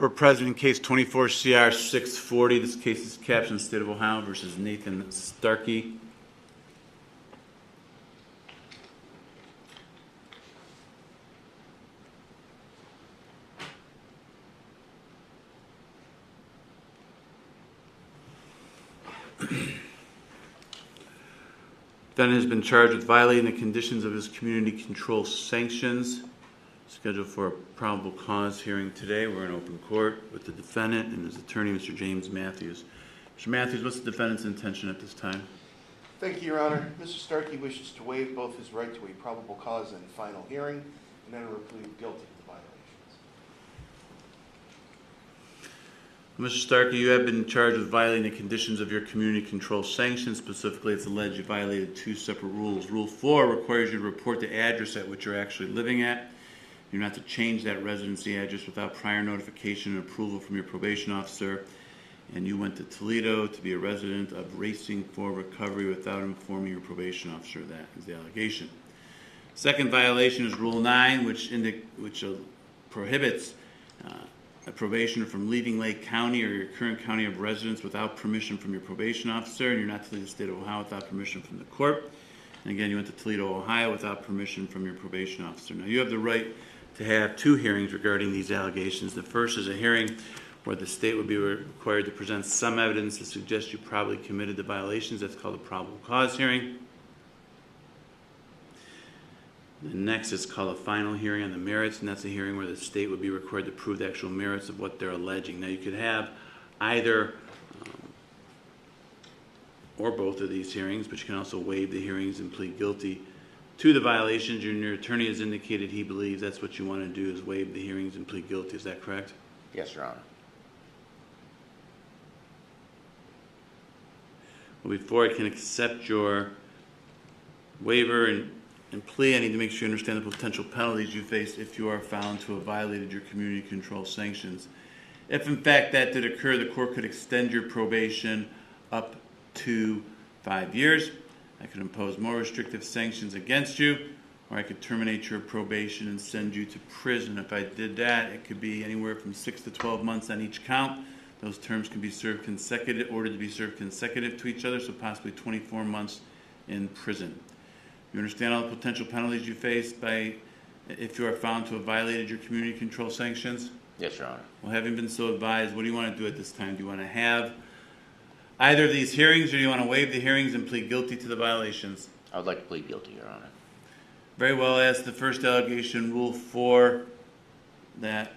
We're present in case 24 CR 640. This case is captioned State of Ohio versus Nathan Starkey. Defendant has been charged with violating the conditions of his community control sanctions. Scheduled for a probable cause hearing today. We're in open court with the defendant and his attorney, Mr. James Matthews. Mr. Matthews, what's the defendant's intention at this time? Thank you, Your Honor. Mr. Starkey wishes to waive both his right to a probable cause and final hearing and enter a plea of guilty to the violations. Mr. Starkey, you have been charged with violating the conditions of your community control sanctions. Specifically, it's alleged you violated two separate rules. Rule 4 requires you to report the address at which you're actually living at. You're not to change that residency address without prior notification and approval from your probation officer. And you went to Toledo to be a resident of Racing for Recovery without informing your probation officer. That is the allegation. Second violation is Rule 9, which prohibits a probationer from leaving Lake County or your current county of residence without permission from your probation officer, and you're not to leave the state of Ohio without permission from the court. And again, you went to Toledo, Ohio without permission from your probation officer. Now, you have the right to have two hearings regarding these allegations. The first is a hearing where the state would be required to present some evidence to suggest you probably committed the violations. That's called a probable cause hearing. The next is called a final hearing on the merits, and that's a hearing where the state would be required to prove the actual merits of what they're alleging. Now, you could have either or both of these hearings, but you can also waive the hearings and plead guilty to the violations. Your attorney has indicated he believes that's what you want to do, is waive the hearings and plead guilty. Is that correct? Yes, Your Honor. Well, before I can accept your waiver and plea, I need to make sure you understand the potential penalties you face if you are found to have violated your community control sanctions. If, in fact, that did occur, the court could extend your probation up to 5 years. I could impose more restrictive sanctions against you, or I could terminate your probation and send you to prison. If I did that, it could be anywhere from 6 to 12 months on each count. Those terms can be served consecutive, ordered to be served consecutive to each other, so possibly 24 months in prison. You understand all the potential penalties you face if you are found to have violated your community control sanctions? Yes, Your Honor. Well, having been so advised, what do you want to do at this time? Do you want to have either of these hearings, or do you want to waive the hearings and plead guilty to the violations? I would like to plead guilty, Your Honor. Very well. As the first allegation, Rule 4, that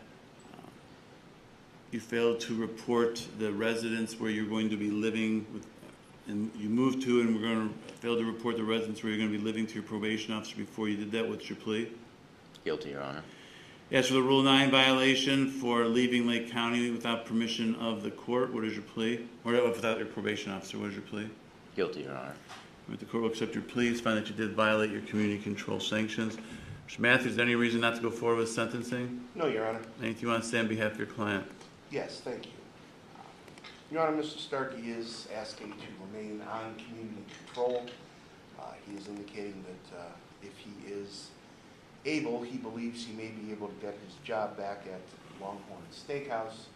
you failed to report the residence where you're going to be living and you moved to, and we're going to fail to report the residence where you're going to be living to your probation officer before you did that. What's your plea? Guilty, Your Honor. As for the Rule 9 violation for leaving Lake County without permission of the court, what is your plea? Or without your probation officer, what is your plea? Guilty, Your Honor. The court will accept your plea. Find that you did violate your community control sanctions. Mr. Matthews, is there any reason not to go forward with sentencing? No, Your Honor. Anything you want to say on behalf of your client? Yes, thank you. Your Honor, Mr. Starkey is asking to remain on community control. He is indicating that if he is able, he believes he may be able to get his job back at Longhorn Steakhouse,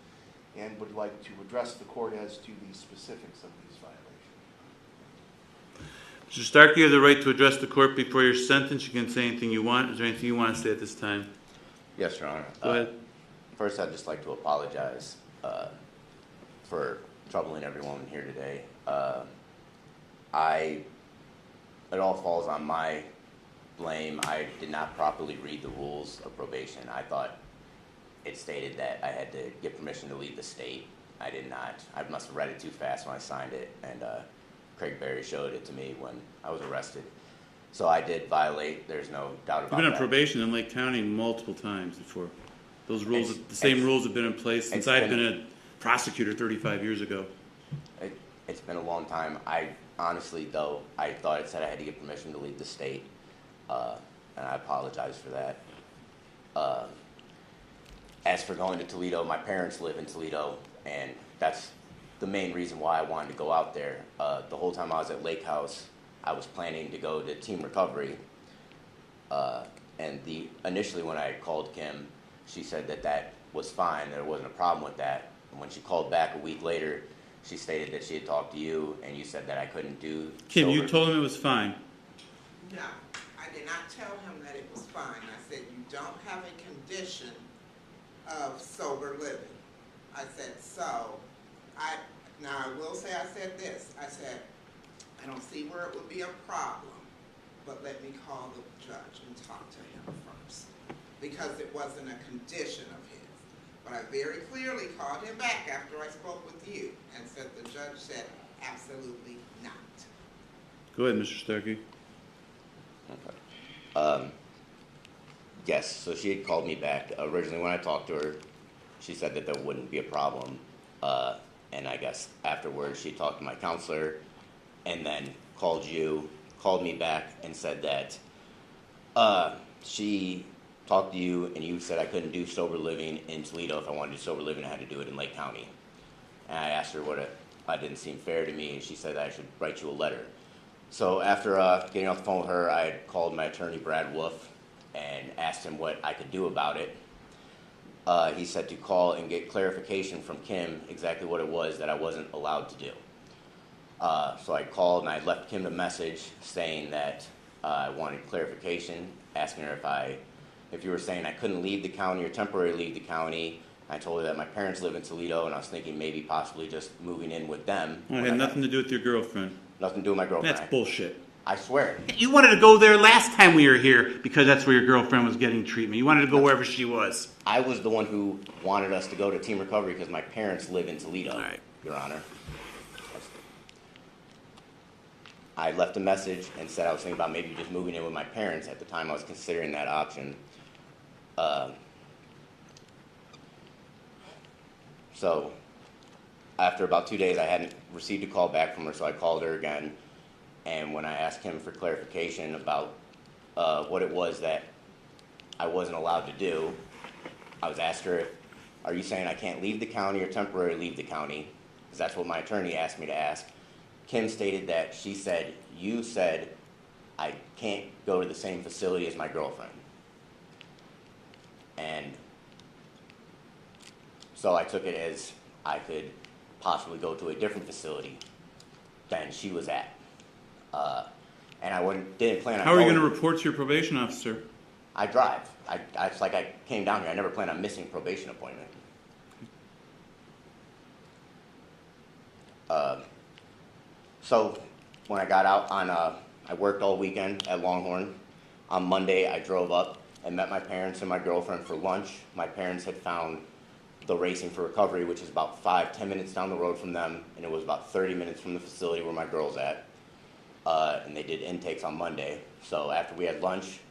and would like to address the court as to the specifics of these violations. Mr. Starkey, you have the right to address the court before your sentence. You can say anything you want. Is there anything you want to say at this time? Yes, Your Honor. Go ahead. First, I'd just like to apologize for troubling everyone here today. It all falls on my blame. I did not properly read the rules of probation. I thought it stated that I had to get permission to leave the state. I did not. I must have read it too fast when I signed it, and Craig Berry showed it to me when I was arrested. So I did violate. There's no doubt about that. You've been on probation in Lake County multiple times before. Those rules, the same rules have been in place since I've been a prosecutor 35 years ago. It's been a long time. I honestly, though, I thought it said I had to get permission to leave the state, and I apologize for that. As for going to Toledo, my parents live in Toledo, and that's the main reason why I wanted to go out there. The whole time I was at Lake House, I was planning to go to Team Recovery, and initially when I called Kim, she said that was fine, there wasn't a problem with that. And when she called back a week later, she stated that she had talked to you, and you said that I couldn't do Kim, you sober- told him it was fine. No, I did not tell him that it was fine. I said, you don't have a condition of sober living. I said, now I will say I said this. I said, I don't see where it would be a problem, but let me call the judge and talk to him first, because it wasn't a condition of his. But I very clearly called him back after I spoke with you and said the judge said absolutely not. Go ahead, Mr. Starkey. Yes, so she had called me back. Originally, when I talked to her, she said that there wouldn't be a problem. And I guess afterwards, she talked to my counselor and then called me back and said that she talked to you and you said I couldn't do sober living in Toledo. If I wanted to do sober living, I had to do it in Lake County. And I asked her that didn't seem fair to me, and she said I should write you a letter. So after getting off the phone with her, I had called my attorney, Brad Wolf, and asked him what I could do about it. He said to call and get clarification from Kim exactly what it was that I wasn't allowed to do. So I called and I left Kim a message saying that I wanted clarification, asking her if you were saying I couldn't leave the county or temporarily leave the county. I told her that my parents live in Toledo, and I was thinking maybe possibly just moving in with them. Well, it had nothing to do with your girlfriend. Nothing to do with my girlfriend. That's bullshit. I swear. You wanted to go there last time we were here because that's where your girlfriend was getting treatment. You wanted to go wherever she was. I was the one who wanted us to go to Team Recovery because my parents live in Toledo, All right. Your Honor. I left a message and said I was thinking about maybe just moving in with my parents. At the time, I was considering that option. So after about 2 days, I hadn't received a call back from her, so I called her again. And when I asked him for clarification about what it was that I wasn't allowed to do, I was asked her, are you saying I can't leave the county or temporarily leave the county? Because that's what my attorney asked me to ask. Kim stated that you said I can't go to the same facility as my girlfriend. And so I took it as I could possibly go to a different facility than she was at. And I didn't plan on How are you going. going to report to your probation officer? I drive. It's like I came down here. I never planned on missing a probation appointment. So when I got out I worked all weekend at Longhorn. On Monday, I drove up and met my parents and my girlfriend for lunch. My parents had found the Racing for Recovery, which is about 5-10 minutes down the road from them, and it was about 30 minutes from the facility where my girl's at. And they did intakes on Monday. So after we had lunch,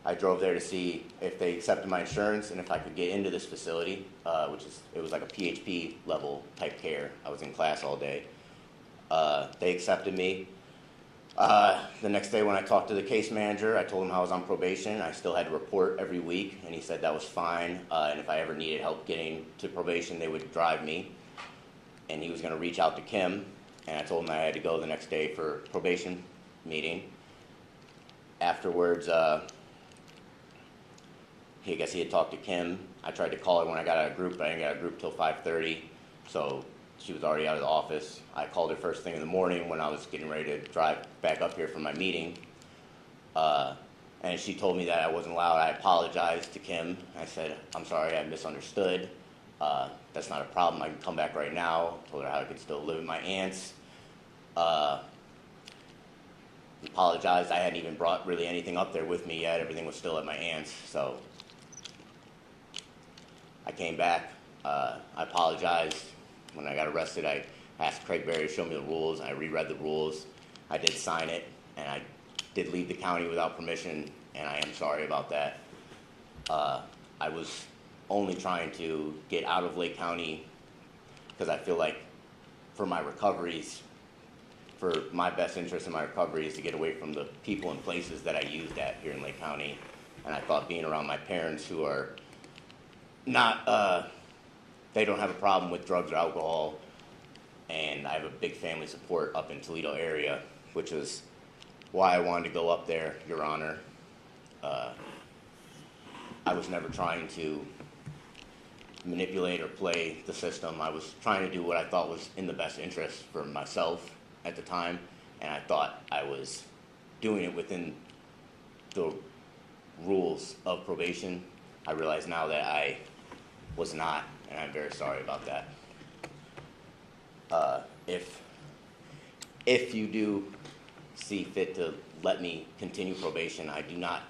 I drove there to see if they accepted my insurance and if I could get into this facility, it was like a PHP level type care. I was in class all day. They accepted me. The next day when I talked to the case manager, I told him I was on probation. I still had to report every week, and he said that was fine. And if I ever needed help getting to probation, they would drive me. And he was going to reach out to Kim, and I told him I had to go the next day for probation meeting. Afterwards, I guess he had talked to Kim. I tried to call her when I got out of group, but I didn't get out of group till 5:30, so she was already out of the office. I called her first thing in the morning when I was getting ready to drive back up here for my meeting, and she told me that I wasn't allowed. I apologized to Kim. I said, I'm sorry, I misunderstood. That's not a problem. I can come back right now. Told her how I could still live with my aunts. Apologized. I hadn't even brought really anything up there with me yet. Everything was still at my aunt's, so I came back. I apologized. When I got arrested, I asked Craig Berry to show me the rules. I reread the rules. I did sign it, and I did leave the county without permission, and I am sorry about that. I was only trying to get out of Lake County because I feel like for my recoveries, for my best interest in my recovery is to get away from the people and places that I used at here in Lake County. And I thought being around my parents who are not, they don't have a problem with drugs or alcohol, and I have a big family support up in Toledo area, which is why I wanted to go up there, Your Honor. I was never trying to manipulate or play the system. I was trying to do what I thought was in the best interest for myself at the time, and I thought I was doing it within the rules of probation. I realize now that I was not, and I'm very sorry about that. If you do see fit to let me continue probation, I do not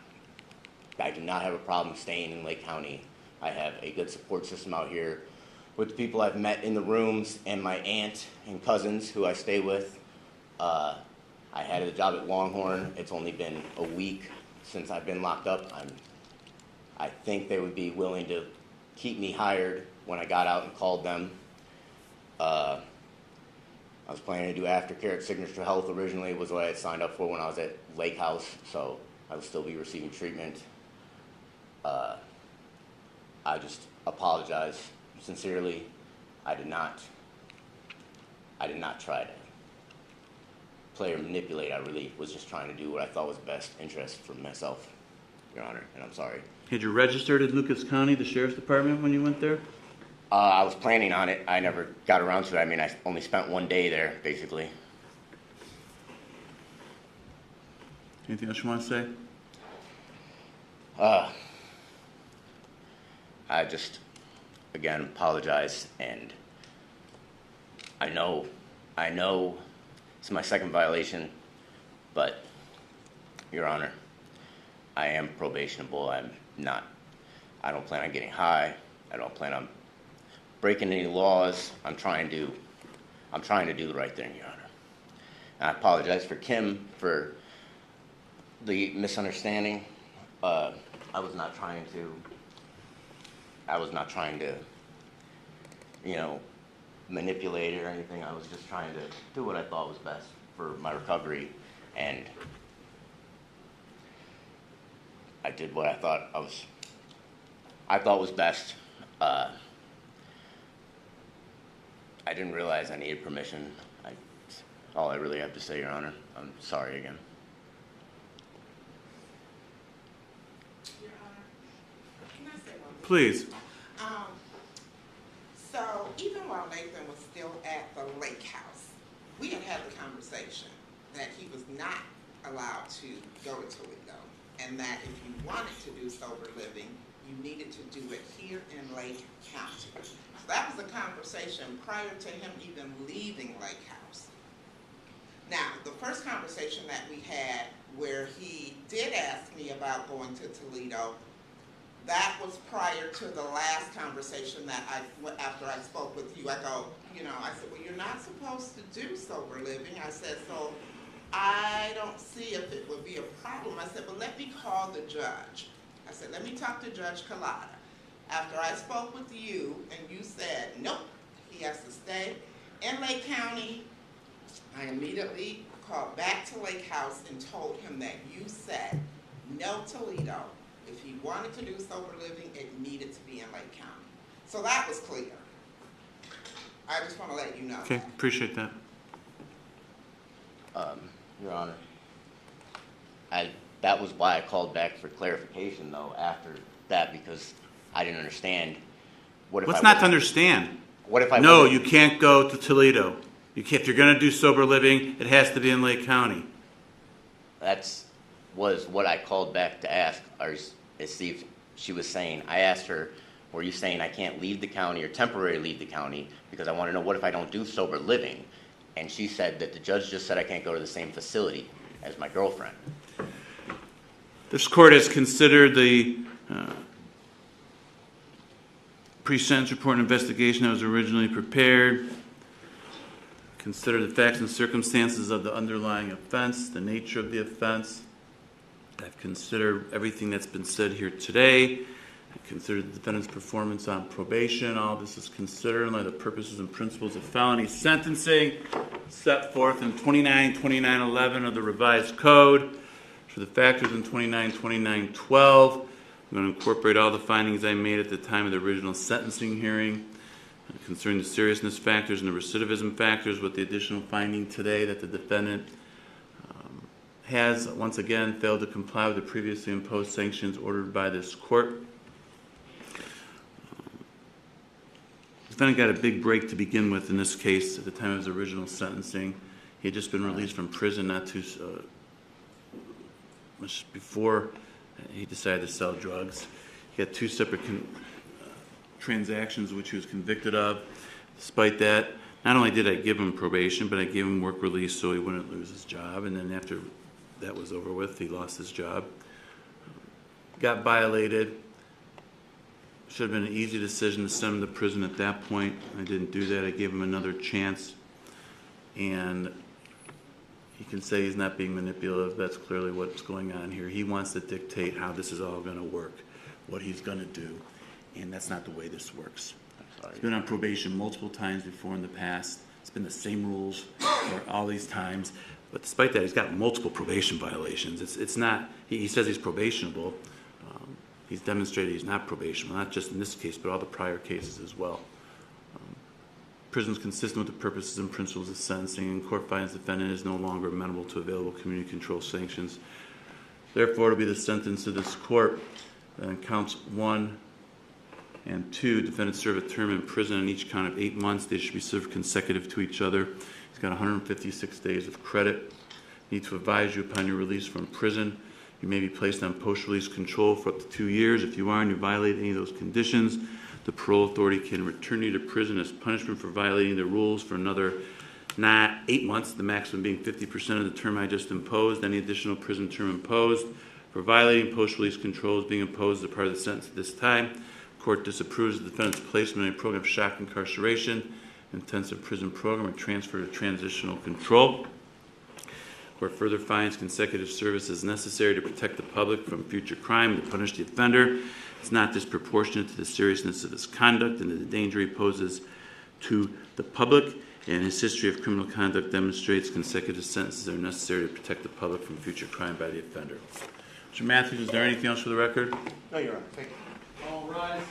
have a problem staying in Lake County. I have a good support system out here with the people I've met in the rooms and my aunt and cousins who I stay with. I had a job at Longhorn. It's only been a week since I've been locked up. I think they would be willing to keep me hired when I got out and called them. I was planning to do aftercare at Signature Health originally, was what I had signed up for when I was at Lake House, so I would still be receiving treatment. I just apologize sincerely. I did not try to play or manipulate. I really was just trying to do what I thought was best interest for myself, Your Honor, and I'm sorry. Had you registered in Lucas County, the Sheriff's Department, when you went there? I was planning on it. I never got around to it. I mean, I only spent one day there, basically. Anything else you want to say? I just, again, apologize, and I know it's my second violation, but, Your Honor, I am probationable. I don't plan on getting high. I don't plan on breaking any laws. I'm trying to do the right thing, Your Honor. And I apologize for Kim for the misunderstanding. I was not trying to, manipulate it or anything. I was just trying to do what I thought was best for my recovery, and I did what I thought was best. I didn't realize I needed permission. All I really have to say, Your Honor. I'm sorry again. Your Honor, can I say one thing? Please. So even while Nathan was still at the lake house, we had the conversation that he was not allowed to go to Toledo, and that if you wanted to do sober living, you needed to do it here in Lake County. So that was a conversation prior to him even leaving Lake House. Now, the first conversation that we had where he did ask me about going to Toledo, that was prior to the last conversation that after I spoke with you. I go, I said, well, you're not supposed to do sober living. I said, so I don't see if it would be a problem. I said, but let me call the judge. I said, let me talk to Judge Culotta. After I spoke with you and you said, nope, he has to stay in Lake County, I immediately called back to Lake House and told him that you said no Toledo. If he wanted to do sober living, it needed to be in Lake County. So that was clear. I just want to let you know. Okay, appreciate that. Your Honor, that was why I called back for clarification, though, after that, because I didn't understand. What's not to understand? What if I No, wasn't- you can't go to Toledo. If you're going to do sober living, it has to be in Lake County. Was what I called back to ask, or see if she was saying. I asked her, were you saying I can't leave the county or temporarily leave the county because I want to know what if I don't do sober living? And she said that the judge just said I can't go to the same facility as my girlfriend. This court has considered the pre-sentence report and investigation that was originally prepared, consider the facts and circumstances of the underlying offense, the nature of the offense. I've considered everything that's been said here today. I've considered the defendant's performance on probation. All this is considered in light of the purposes and principles of felony sentencing set forth in 292911 of the revised code. For the factors in 292912, I'm going to incorporate all the findings I made at the time of the original sentencing hearing concerning the seriousness factors and the recidivism factors, with the additional finding today that the defendant has once again failed to comply with the previously imposed sanctions ordered by this court. defendant got a big break to begin with in this case at the time of his original sentencing. He had just been released from prison not too much before he decided to sell drugs. He had two separate transactions which he was convicted of. Despite that, not only did I give him probation, but I gave him work release so he wouldn't lose his job. And then after that was over with, he lost his job. Got violated. Should have been an easy decision to send him to prison at that point. I didn't do that. I gave him another chance. And he can say he's not being manipulative. That's clearly what's going on here. He wants to dictate how this is all going to work, what he's going to do. And that's not the way this works. He's been on probation multiple times before in the past. It's been the same rules for all these times. But despite that, he's got multiple probation violations. It's not, he says he's probationable. He's demonstrated he's not probationable, not just in this case, but all the prior cases as well. Prison is consistent with the purposes and principles of sentencing, and court finds the defendant is no longer amenable to available community control sanctions. Therefore, it will be the sentence of this court that on counts 1 and 2, defendants serve a term in prison on each count of 8 months. They should be served consecutive to each other. He's got 156 days of credit. Need to advise you upon your release from prison. You may be placed on post-release control for up to 2 years. If you are and you violate any of those conditions, the parole authority can return you to prison as punishment for violating the rules for another not 8 months, the maximum being 50% of the term I just imposed. Any additional prison term imposed for violating post-release control is being imposed as a part of the sentence at this time. Court disapproves the defendant's placement in a program of shock incarceration, intensive prison program, and transfer to transitional control. Court further finds consecutive service is necessary to protect the public from future crime and to punish the offender. It's not disproportionate to the seriousness of his conduct and the danger he poses to the public, and his history of criminal conduct demonstrates consecutive sentences are necessary to protect the public from future crime by the offender. Mr. Matthews, is there anything else for the record? No, Your Honor. Thank you. All rise.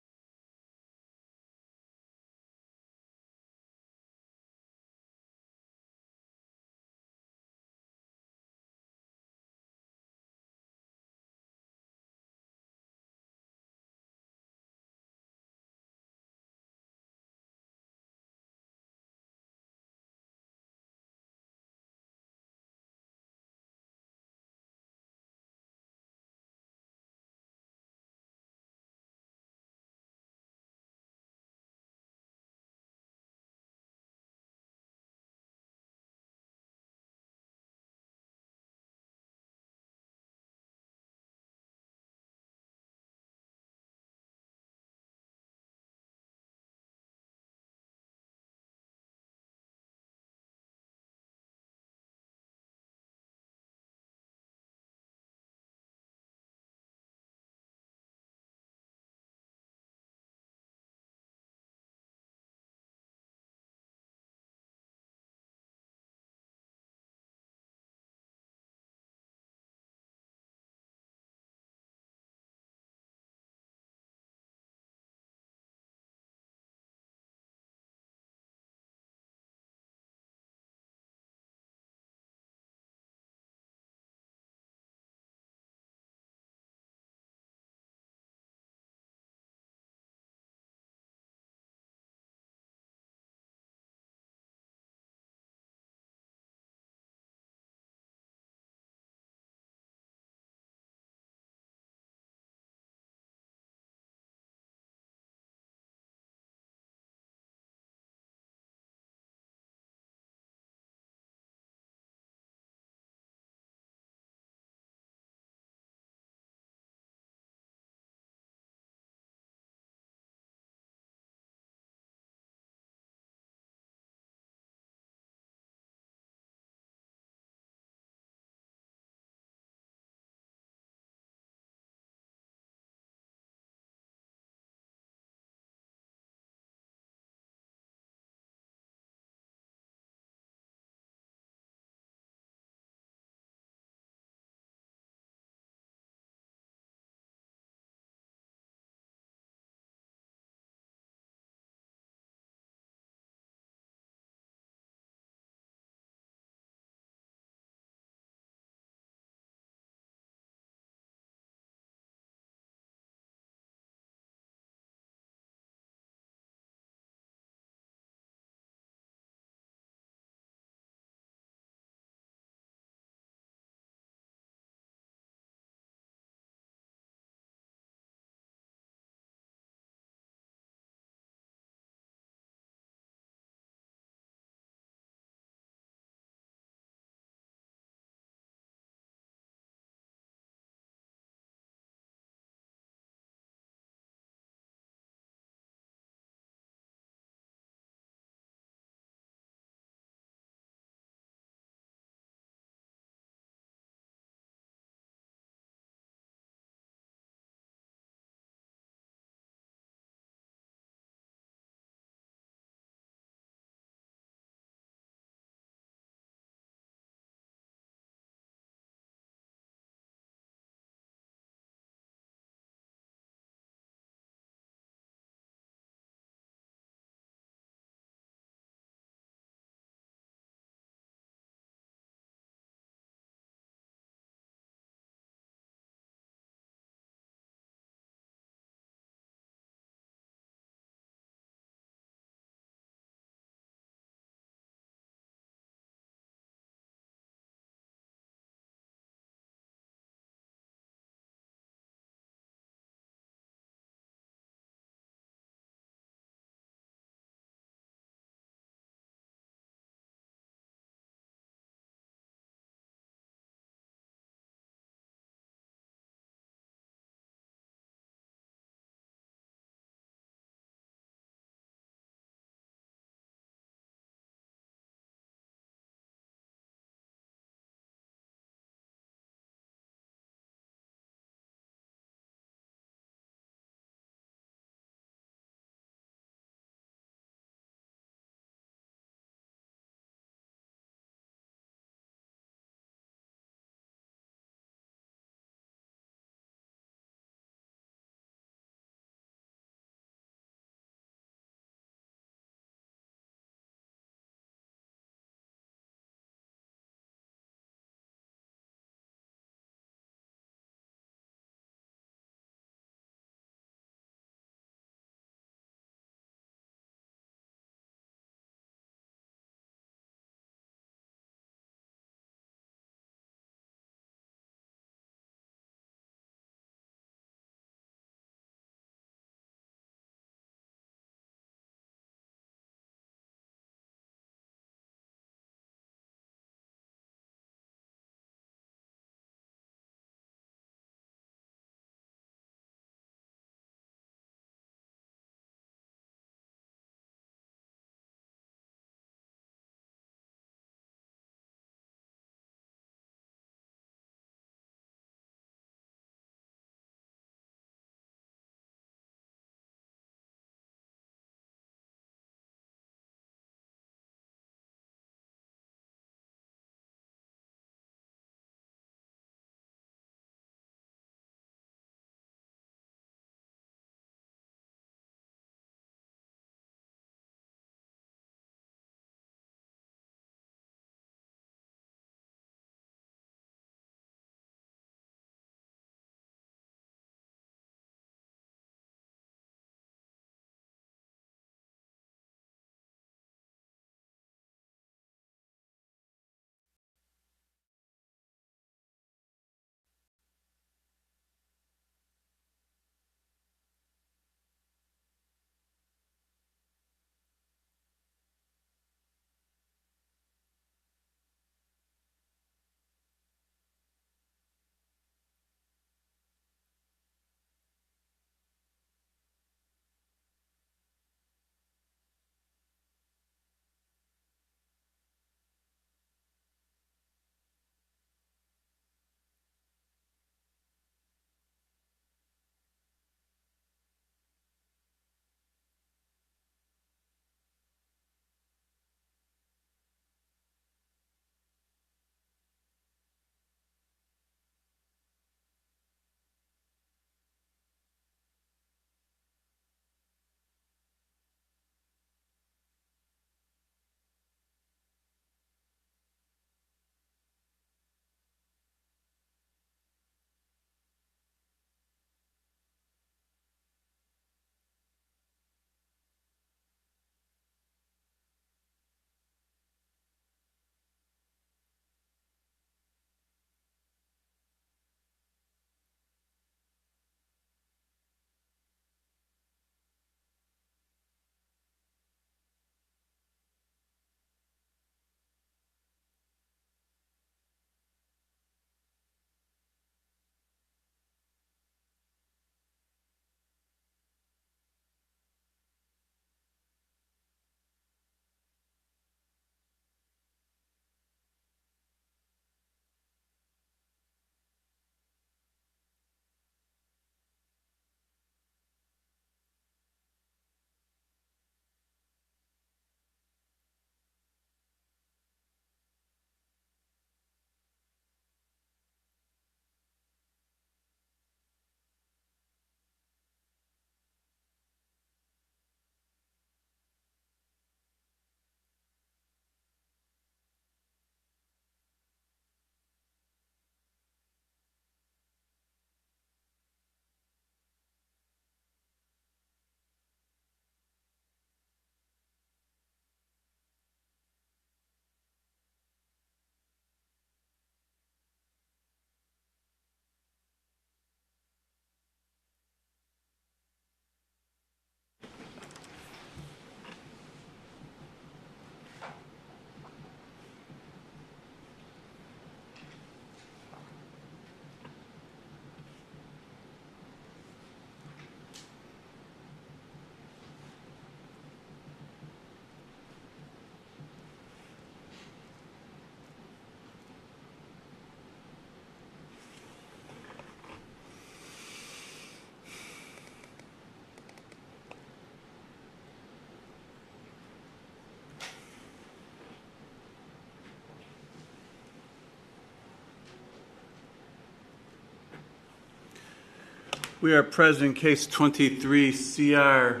We are present case 23 CR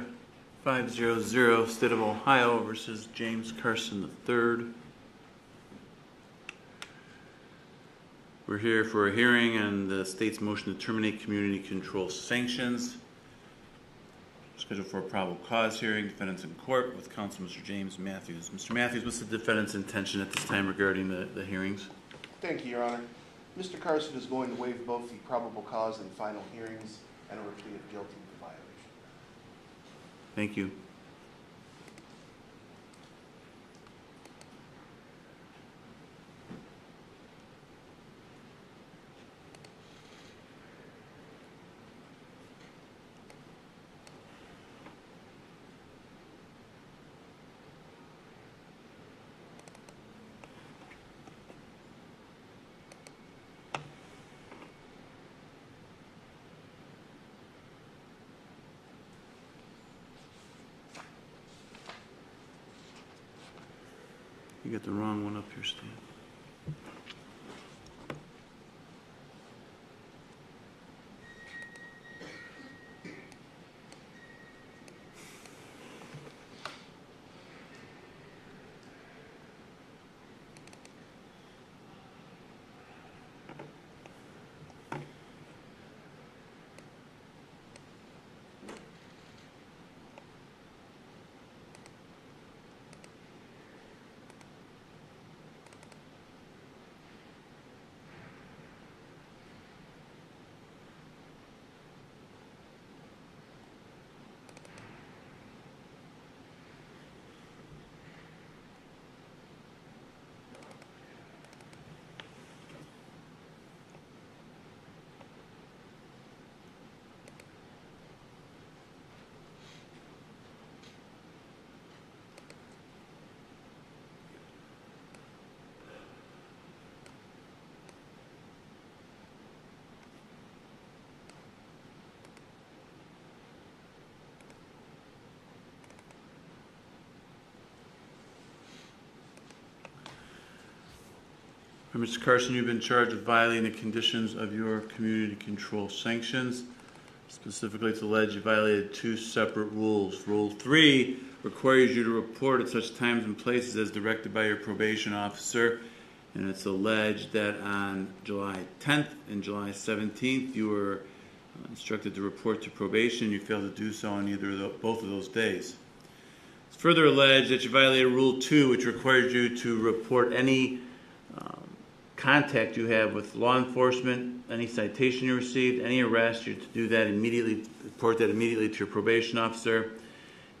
500, State of Ohio versus James Carson III. We're here for a hearing on the state's motion to terminate community control sanctions. Scheduled for a probable cause hearing, defendants in court with counsel Mr. James Matthews. Mr. Matthews, what's the defendant's intention at this time regarding the hearings? Thank you, Your Honor. Mr. Carson is going to waive both the probable cause and final hearings and a plea of guilty to the violation. Thank you. You got the wrong one up here, Stan. Mr. Carson, you've been charged with violating the conditions of your community control sanctions. Specifically, it's alleged you violated two separate rules. Rule 3 requires you to report at such times and places as directed by your probation officer. And it's alleged that on July 10th and July 17th, you were instructed to report to probation. You failed to do so on both of those days. It's further alleged that you violated Rule 2, which requires you to report any contact you have with law enforcement, any citation you received, any arrest, you're to do that immediately, report that immediately to your probation officer.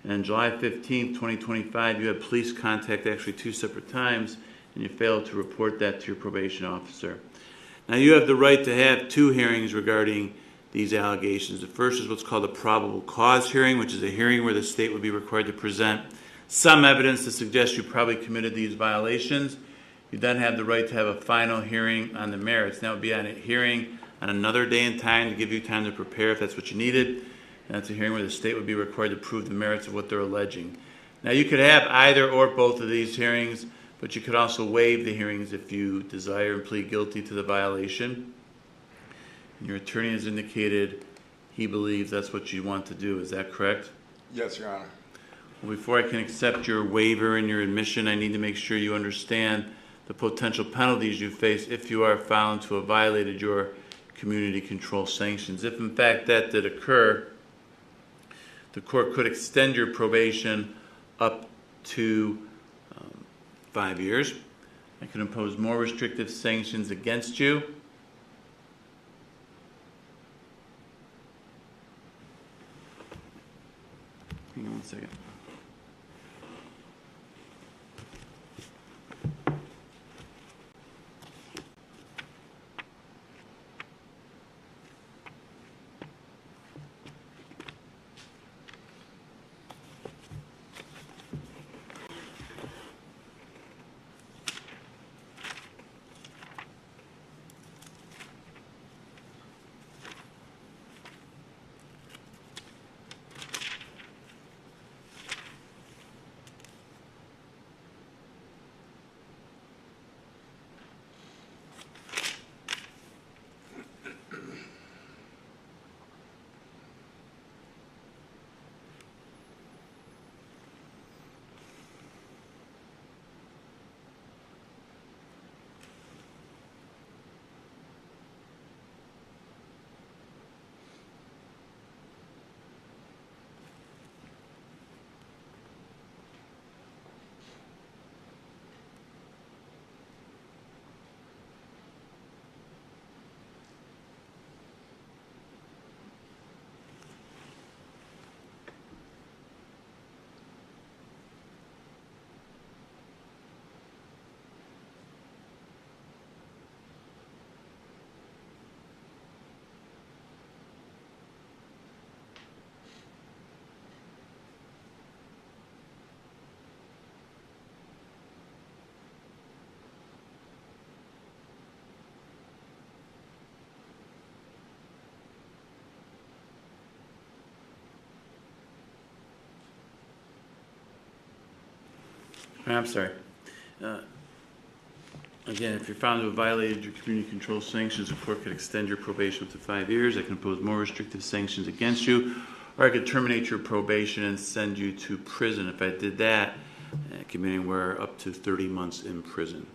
And on July 15th, 2025, you had police contact actually two separate times, and you failed to report that to your probation officer. Now, you have the right to have two hearings regarding these allegations. The first is what's called a probable cause hearing, which is a hearing where the state would be required to present some evidence to suggest you probably committed these violations. You then have the right to have a final hearing on the merits. That would be on a hearing on another day and time to give you time to prepare if that's what you needed. And that's a hearing where the state would be required to prove the merits of what they're alleging. Now, you could have either or both of these hearings, but you could also waive the hearings if you desire and plead guilty to the violation. And your attorney has indicated he believes that's what you want to do. Is that correct? Yes, Your Honor. Well, before I can accept your waiver and your admission, I need to make sure you understand the potential penalties you face if you are found to have violated your community control sanctions. If in fact that did occur, the court could extend your probation up to 5 years. I could impose more restrictive sanctions against you. Hang on one second. I'm sorry. Uh, Again, if you're found to have violated your community control sanctions, the court could extend your probation up to 5 years. I can impose more restrictive sanctions against you, or I could terminate your probation and send you to prison. If I did that, it could be anywhere up to 30 months in prison.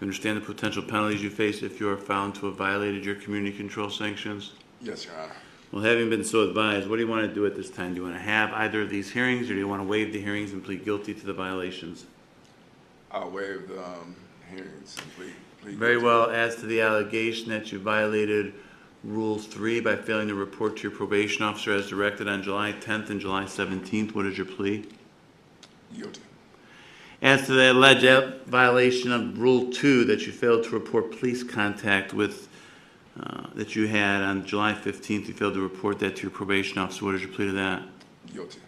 You understand the potential penalties you face if you are found to have violated your community control sanctions? Yes, Your Honor. Well, having been so advised, what do you want to do at this time? Do you want to have either of these hearings, or do you want to waive the hearings and plead guilty to the violations? I'll waive the hearings and plead Very guilty. well. As to the allegation that you violated Rule 3 by failing to report to your probation officer as directed on July 10th and July 17th, what is your plea? Guilty. As to the alleged violation of Rule 2 that you failed to report police contact with that you had on July 15th, you failed to report that to your probation officer, what is your plea to that? Guilty.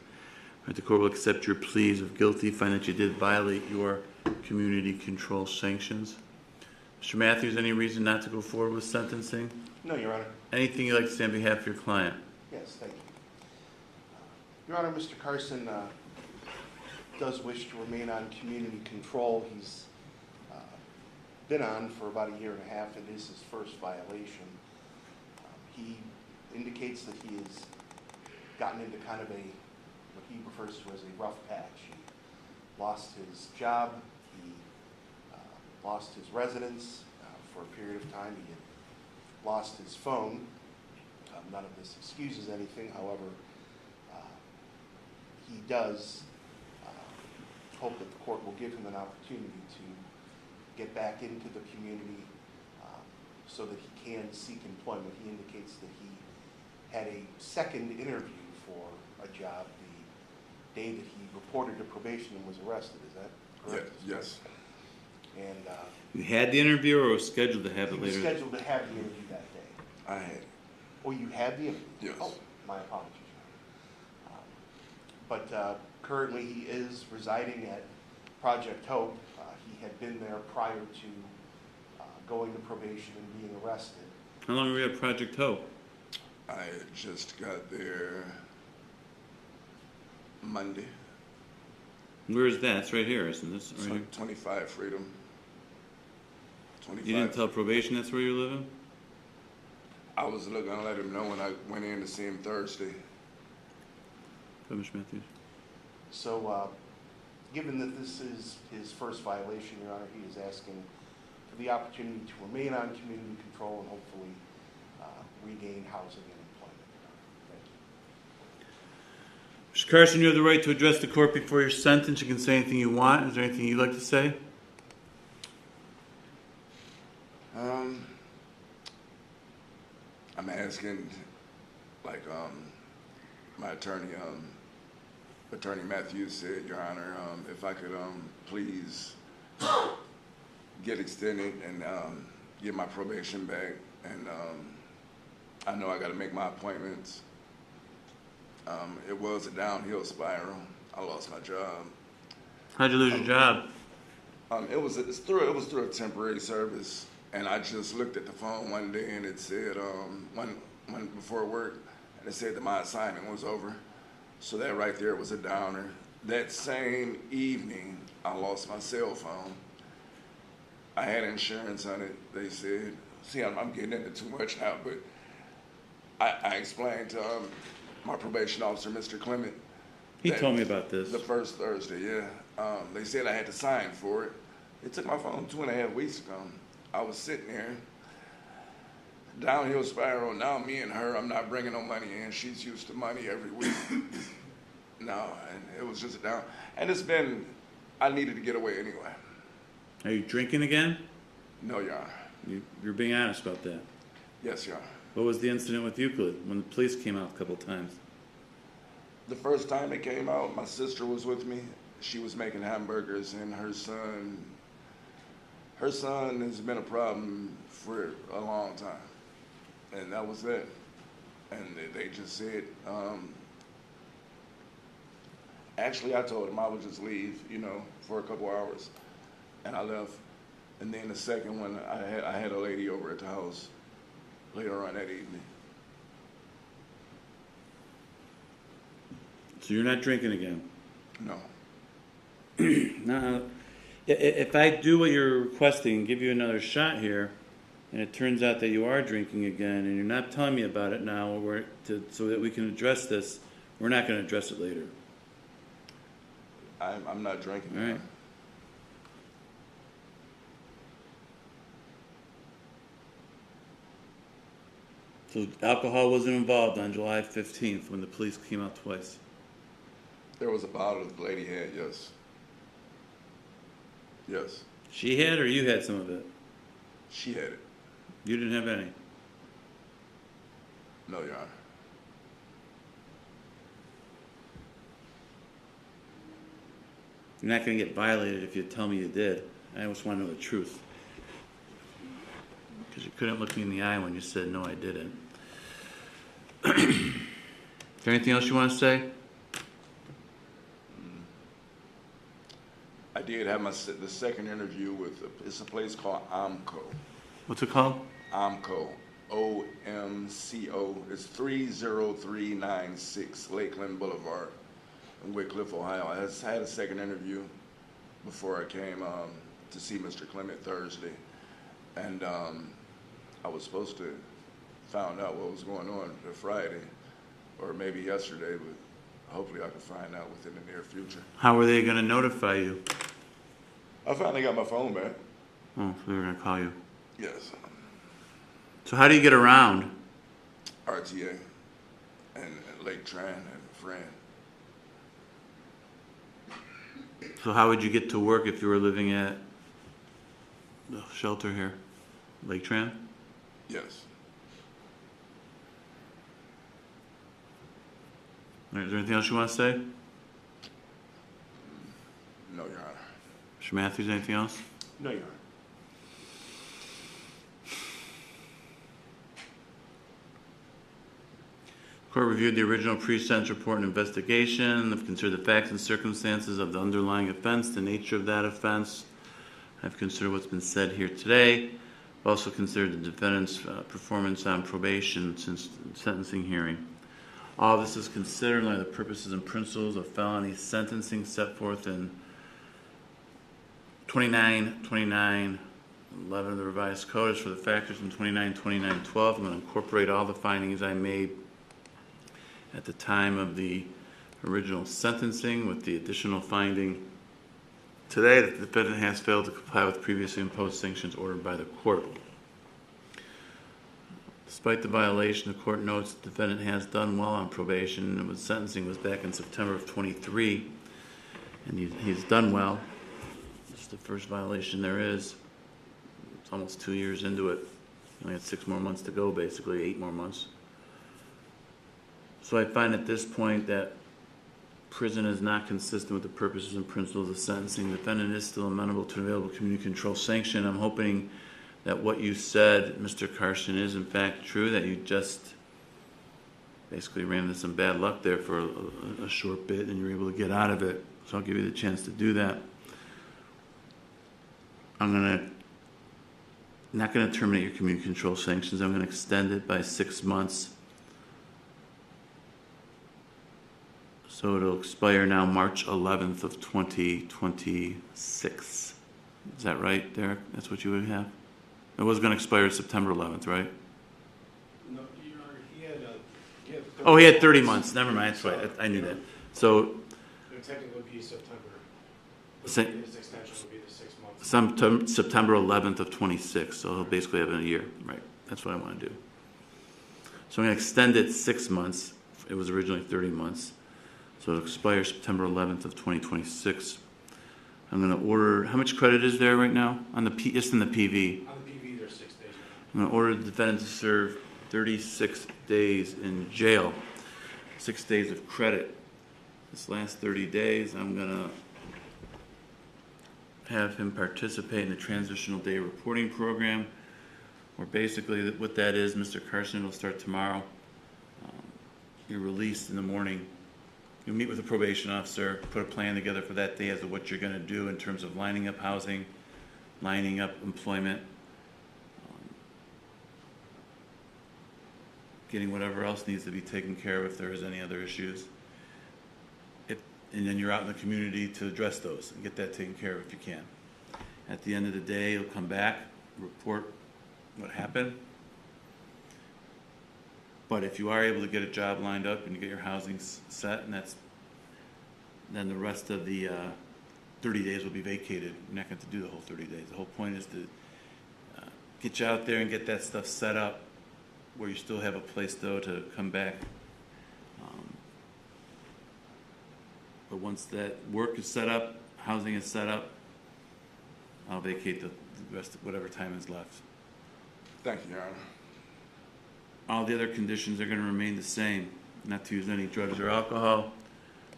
Right, the court will accept your pleas of guilty, find that you did violate your community control sanctions. Mr. Matthews, any reason not to go forward with sentencing? No, Your Honor. Anything you'd like to say on behalf of your client? Yes, thank you. Your Honor, Mr. Carson does wish to remain on community control. He's been on for about a year and a half. It is his first violation. He indicates that he has gotten into kind of what he refers to as a rough patch. He lost his job. He lost his residence for a period of time. He had lost his phone. None of this excuses anything. However, he does hope that the court will give him an opportunity to get back into the community so that he can seek employment. He indicates that he had a second interview for a job the day that he reported to probation and was arrested. Is that correct? Yes. And You had the interview or was scheduled to have he it was later? scheduled to have the interview that day. I had it. Oh, you had the interview? Yes. Oh, my apologies. But currently he is residing at Project Hope. He had been there prior to going to probation and being arrested. How long were you at Project Hope? I had just got there Monday. Where is that? It's right here, isn't this? It's Right here? like 25 Freedom. 25. You didn't tell probation that's where you're living? I was looking to let him know when I went in to see him Thursday. Go, Mr. Matthews. So given that this is his first violation, Your Honor, he is asking for the opportunity to remain on community control and hopefully regain housing and employment. Thank you. Mr. Carson, you have the right to address the court before your sentence. You can say anything you want. Is there anything you'd like to say? I'm asking, like my attorney, Attorney Matthews said, Your Honor, if I could please get extended and get my probation back. And I know I got to make my appointments. It was a downhill spiral. I lost my job. How'd you lose your job? It was through a temporary service, and I just looked at the phone one day and it said one before work, and it said that my assignment was over. So that right there was a downer. That same evening, I lost my cell phone. I had insurance on it. They said, see, I'm getting into too much now, but I explained to my probation officer, Mr. Clement. He told me about this. The first Thursday, yeah. They said I had to sign for it. They took my phone 2.5 weeks ago. I was sitting there, downhill spiral. Now me and her, I'm not bringing no money in. She's used to money every week. No, and it was just down. And it's been, I needed to get away anyway. Are you drinking again? No, Your Honor. You're being honest about that. Yes, Your Honor. What was the incident with Euclid when the police came out a couple times? The first time they came out, my sister was with me. She was making hamburgers, and her son has been a problem for a long time. And that was it. And they just said, actually I told them I would just leave, for a couple hours. And I left. And then the second one, I had a lady over at the house later on that evening. So you're not drinking again? No. No, if I do what you're requesting and give you another shot here, and it turns out that you are drinking again, and you're not telling me about it now, so that we can address this, we're not going to address it later. I'm not drinking. All right. So alcohol wasn't involved on July 15th when the police came out twice. There was a bottle the lady had, yes. Yes, She had, or you had some of it? she had it. You didn't have any. No, Your Honor. You're not going to get violated if you tell me you did. I just want to know the truth. Because you couldn't look me in the eye when you said, no, I didn't. Is there anything else you want to say? I did have the second interview with, it's a place called OMCO. What's it called? OMCO, OMCO. It's 30396 Lakeland Boulevard in Wickliffe, Ohio. I had a second interview before I came to see Mr. Clement Thursday. And I was supposed to find out what was going on Friday, or maybe yesterday, but hopefully I can find out within the near future. How were they going to notify you? I finally got my phone back. Oh, so they were going to call you. Yes. So how do you get around? RTA and Lake Tran and Fran. So how would you get to work if you were living at the shelter here? Lake Tran? Yes. All right, is there anything else you want to say? No, Your Honor. Mr. Matthews, anything else? No, Your Honor. Court reviewed the original pre-sentence report and investigation. Have considered the facts and circumstances of the underlying offense, the nature of that offense. I've considered what's been said here today. I've also considered the defendant's performance on probation since the sentencing hearing. All this is considered in light of the purposes and principles of felony sentencing set forth in 29-29-11 of the revised code. As for the factors in 29-29-12, I'm going to incorporate all the findings I made at the time of the original sentencing, with the additional finding today that the defendant has failed to comply with previously imposed sanctions ordered by the court. Despite the violation, the court notes the defendant has done well on probation, and the sentencing was back in September of 23, and he's done well. This is the first violation there is. It's almost 2 years into it. He only had 6 more months to go, basically 8 more months. So I find at this point that prison is not consistent with the purposes and principles of sentencing. The defendant is still amenable to available community control sanction. I'm hoping that what you said, Mr. Carson, is in fact true, that you just basically ran into some bad luck there for a short bit and you were able to get out of it. So I'll give you the chance to do that. I'm not going to terminate your community control sanctions. I'm going to extend it by 6 months. So it'll expire now March 11th of 2026. Is that right, Derek? That's what you would have? It was going to expire September 11th, right? No, he had 30 Oh, he had 30 months. Never mind. That's right. I knew that. So It would technically be September. Sa- His extension would be the 6 months. September 11th of 26. So he'll basically have a year. Right. That's what I want to do. So I'm going to extend it 6 months. It was originally 30 months. So it'll expire September 11th of 2026. I'm going to order, how much credit is there right now on the just in the PV? On the PV, there's 6 days. I'm going to order the defendant to serve 36 days in jail, 6 days of credit. This last 30 days, I'm going to have him participate in the Transitional Day Reporting Program, where basically what that is, Mr. Carson, will start tomorrow. You're released in the morning. You'll meet with a probation officer, put a plan together for that day as to what you're going to do in terms of lining up housing, lining up employment, getting whatever else needs to be taken care of if there is any other issues. and then you're out in the community to address those and get that taken care of if you can. At the end of the day, you'll come back, report what happened. But if you are able to get a job lined up and you get your housing set, and then the rest of the 30 days will be vacated. You're not going to do the whole 30 days. The whole point is to get you out there and get that stuff set up where you still have a place, though, to come back. But once that work is set up, housing is set up, I'll vacate the rest of whatever time is left. Thank you, Your Honor. All the other conditions are going to remain the same. Not to use any drugs or alcohol.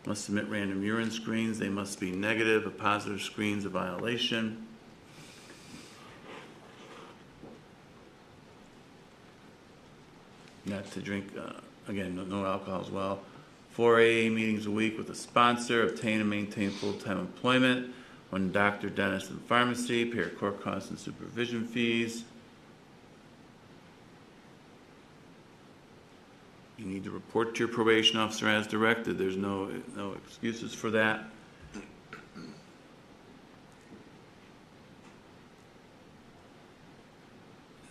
Must submit random urine screens. They must be negative. A positive screen's a violation. Not to drink, again, no alcohol as well. 4 AA meetings a week with a sponsor. Obtain and maintain full-time employment. 1 doctor, dentist, and pharmacy. Pay your court costs and supervision fees. You need to report to your probation officer as directed. There's no excuses for that.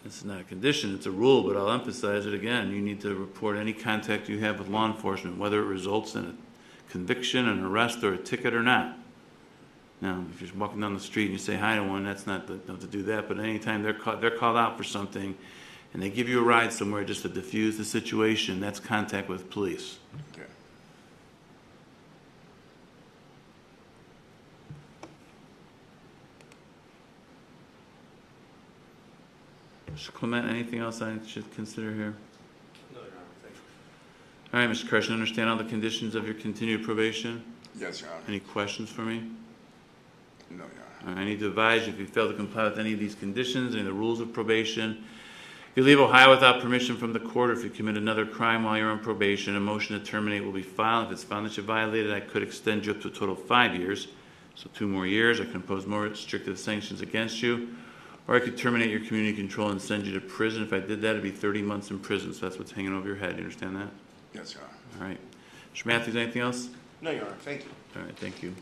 This is not a condition, it's a rule, but I'll emphasize it again. You need to report any contact you have with law enforcement, whether it results in a conviction, an arrest, or a ticket or not. Now, if you're walking down the street and you say hi to one, that's not to do that, but anytime they're called out for something, and they give you a ride somewhere just to diffuse the situation, that's contact with police. Okay. Mr. Clement, anything else I should consider here? No, Your Honor, thank you. All right, Mr. Kirsch, understand all the conditions of your continued probation? Yes, Your Honor. Any questions for me? No, Your Honor. All right, I need to advise you, if you fail to comply with any of these conditions, any of the rules of probation, if you leave Ohio without permission from the court, or if you commit another crime while you're on probation, a motion to terminate will be filed. If it's found that you violated, I could extend you up to a total of 5 years, so 2 more years. I can impose more restrictive sanctions against you, or I could terminate your community control and send you to prison. If I did that, it'd be 30 months in prison, so that's what's hanging over your head. You understand that? Yes, Your Honor. All right. Mr. Matthews, anything else? No, Your Honor, thank you. All right, thank you.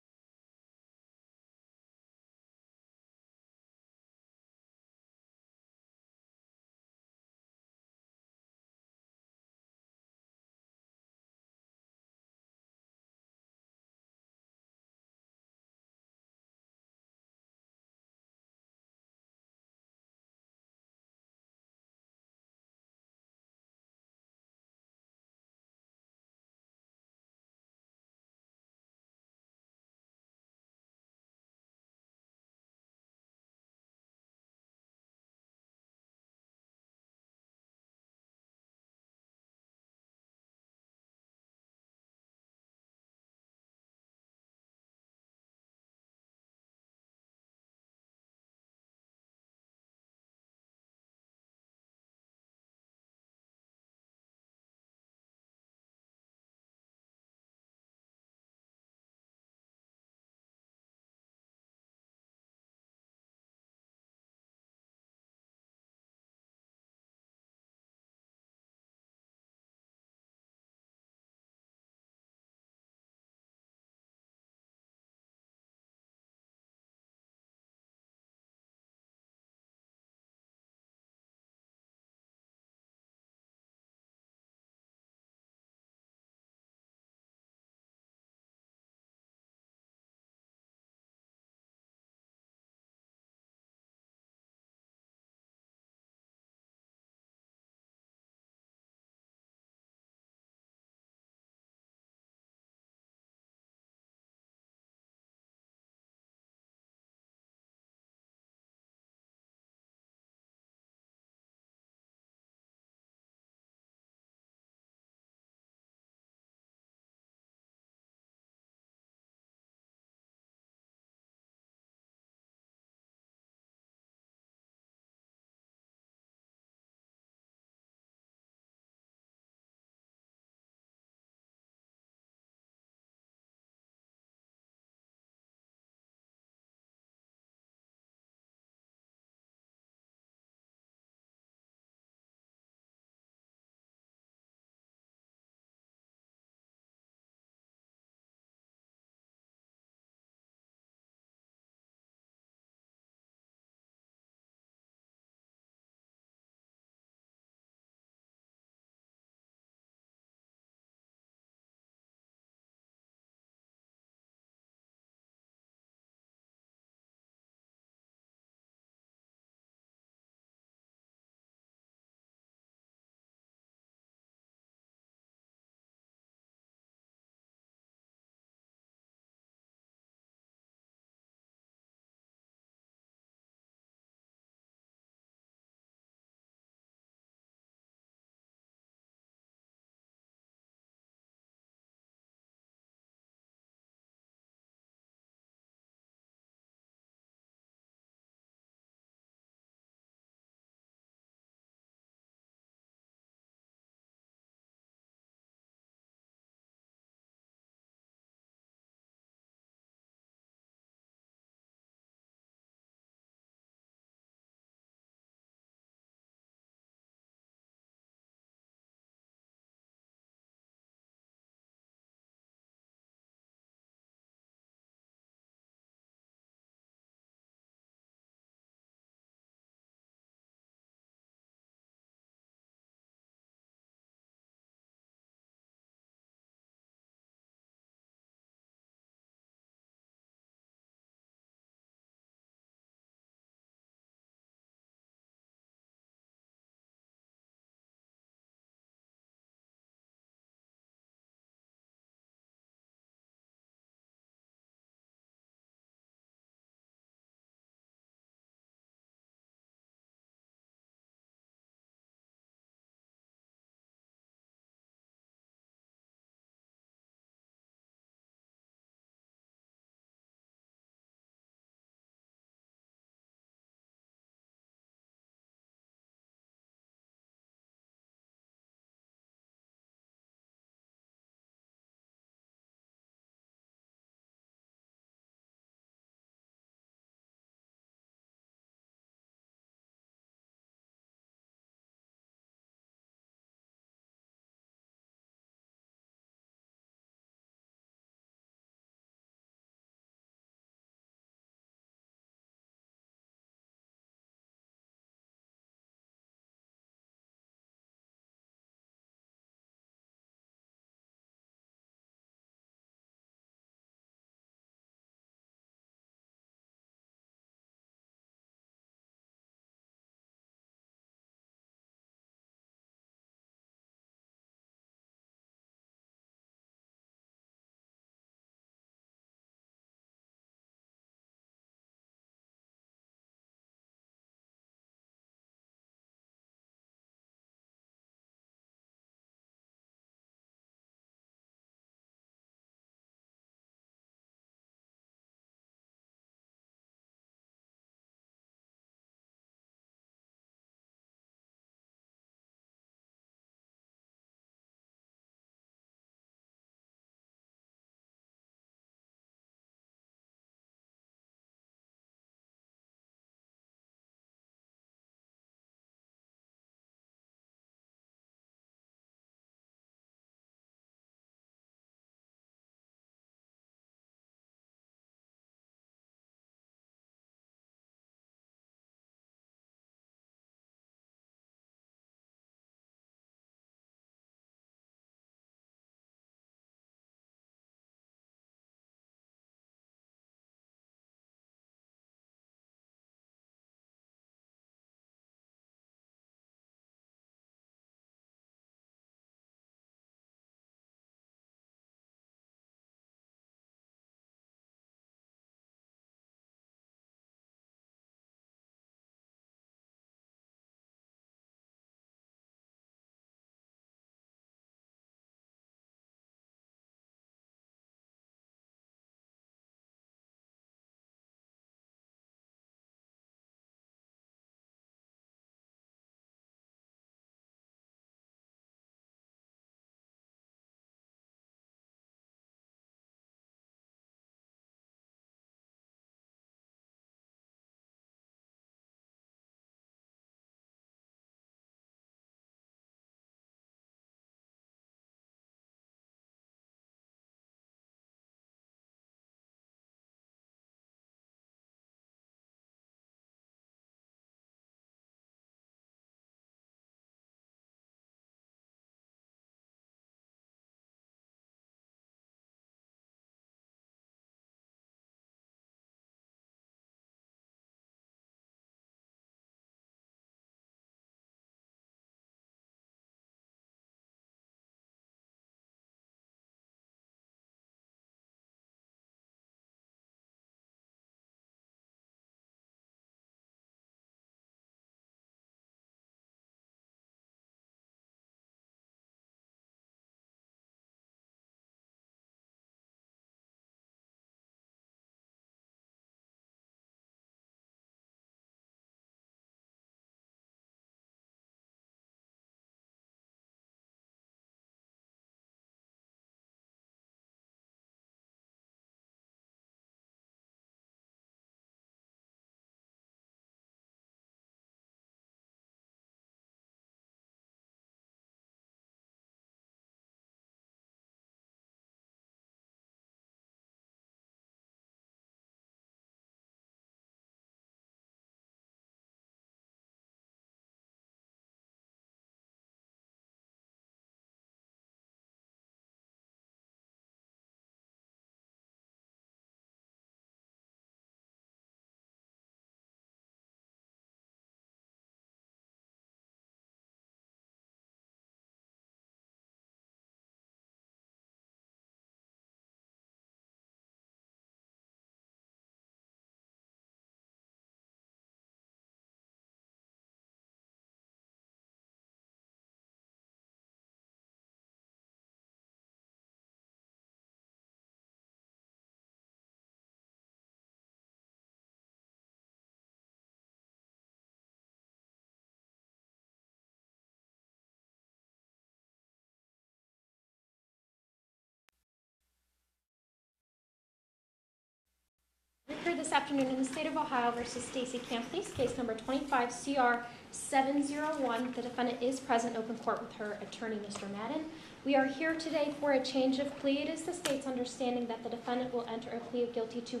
heard this afternoon in the state of Ohio versus Stacy Camp Police, case number 25 CR 701. The defendant is present in open court with her attorney, Mr. Madden. We are here today for a change of plea. It is the state's understanding that the defendant will enter a plea of guilty to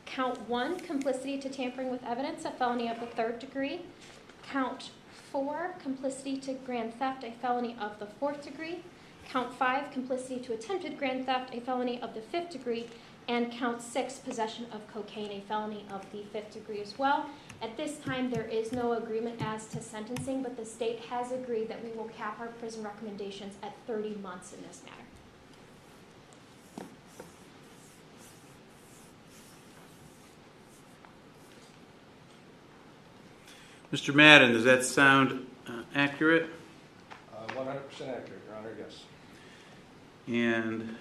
count 1, complicity to tampering with evidence, a felony of the 3rd degree. Count 4, complicity to grand theft, a felony of the 4th degree. Count 5, complicity to attempted grand theft, a felony of the 5th degree. And count 6, possession of cocaine, a felony of the 5th degree as well. At this time, there is no agreement as to sentencing, but the state has agreed that we will cap our prison recommendations at 30 months in this matter. Mr. Madden, does that sound accurate? 100% accurate, Your Honor, yes. And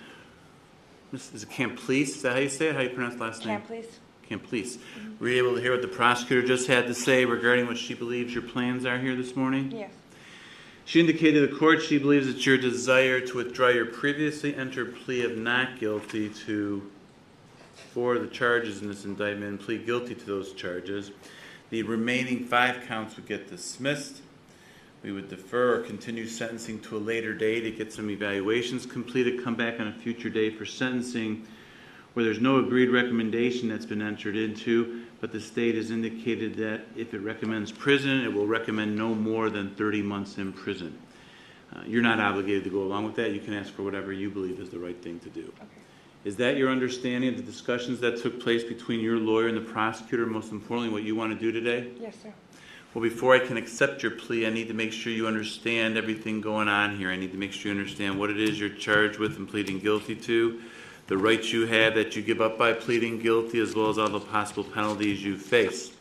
is it Camp Police? Is that how you say it? How you pronounce the last name? Camp Police. Camp Police. Were you able to hear what the prosecutor just had to say regarding what she believes your plans are here this morning? Yes. She indicated to the court she believes it's your desire to withdraw your previously entered plea of not guilty to 4 of the charges in this indictment and plead guilty to those charges. The remaining 5 counts would get dismissed. We would defer or continue sentencing to a later date to get some evaluations completed, come back on a future date for sentencing where there's no agreed recommendation that's been entered into, but the state has indicated that if it recommends prison, it will recommend no more than 30 months in prison. You're not obligated to go along with that. You can ask for whatever you believe is the right thing to do. Okay. Is that your understanding of the discussions that took place between your lawyer and the prosecutor, most importantly, what you want to do today? Yes, sir. Well, before I can accept your plea, I need to make sure you understand everything going on here. I need to make sure you understand what it is you're charged with and pleading guilty to, the rights you have that you give up by pleading guilty, as well as all the possible penalties you face.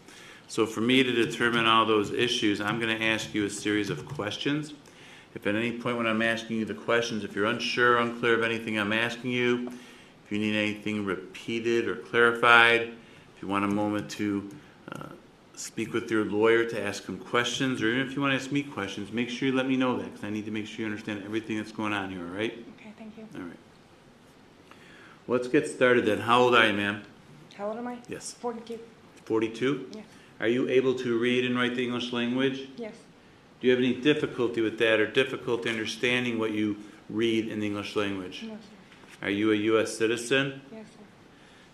So for me to determine all those issues, I'm going to ask you a series of questions. If at any point when I'm asking you the questions, if you're unsure, unclear of anything I'm asking you, if you need anything repeated or clarified, if you want a moment to speak with your lawyer to ask him questions, or even if you want to ask me questions, make sure you let me know that, because I need to make sure you understand everything that's going on here, all right? Okay, thank you. All right. Well, let's get started then. How old are you, ma'am? How old am I? Yes. 42. 42? Yes. Are you able to read and write the English language? Yes. Do you have any difficulty with that or difficulty understanding what you read in the English language? No, sir. Are you a U.S. citizen? Yes, sir.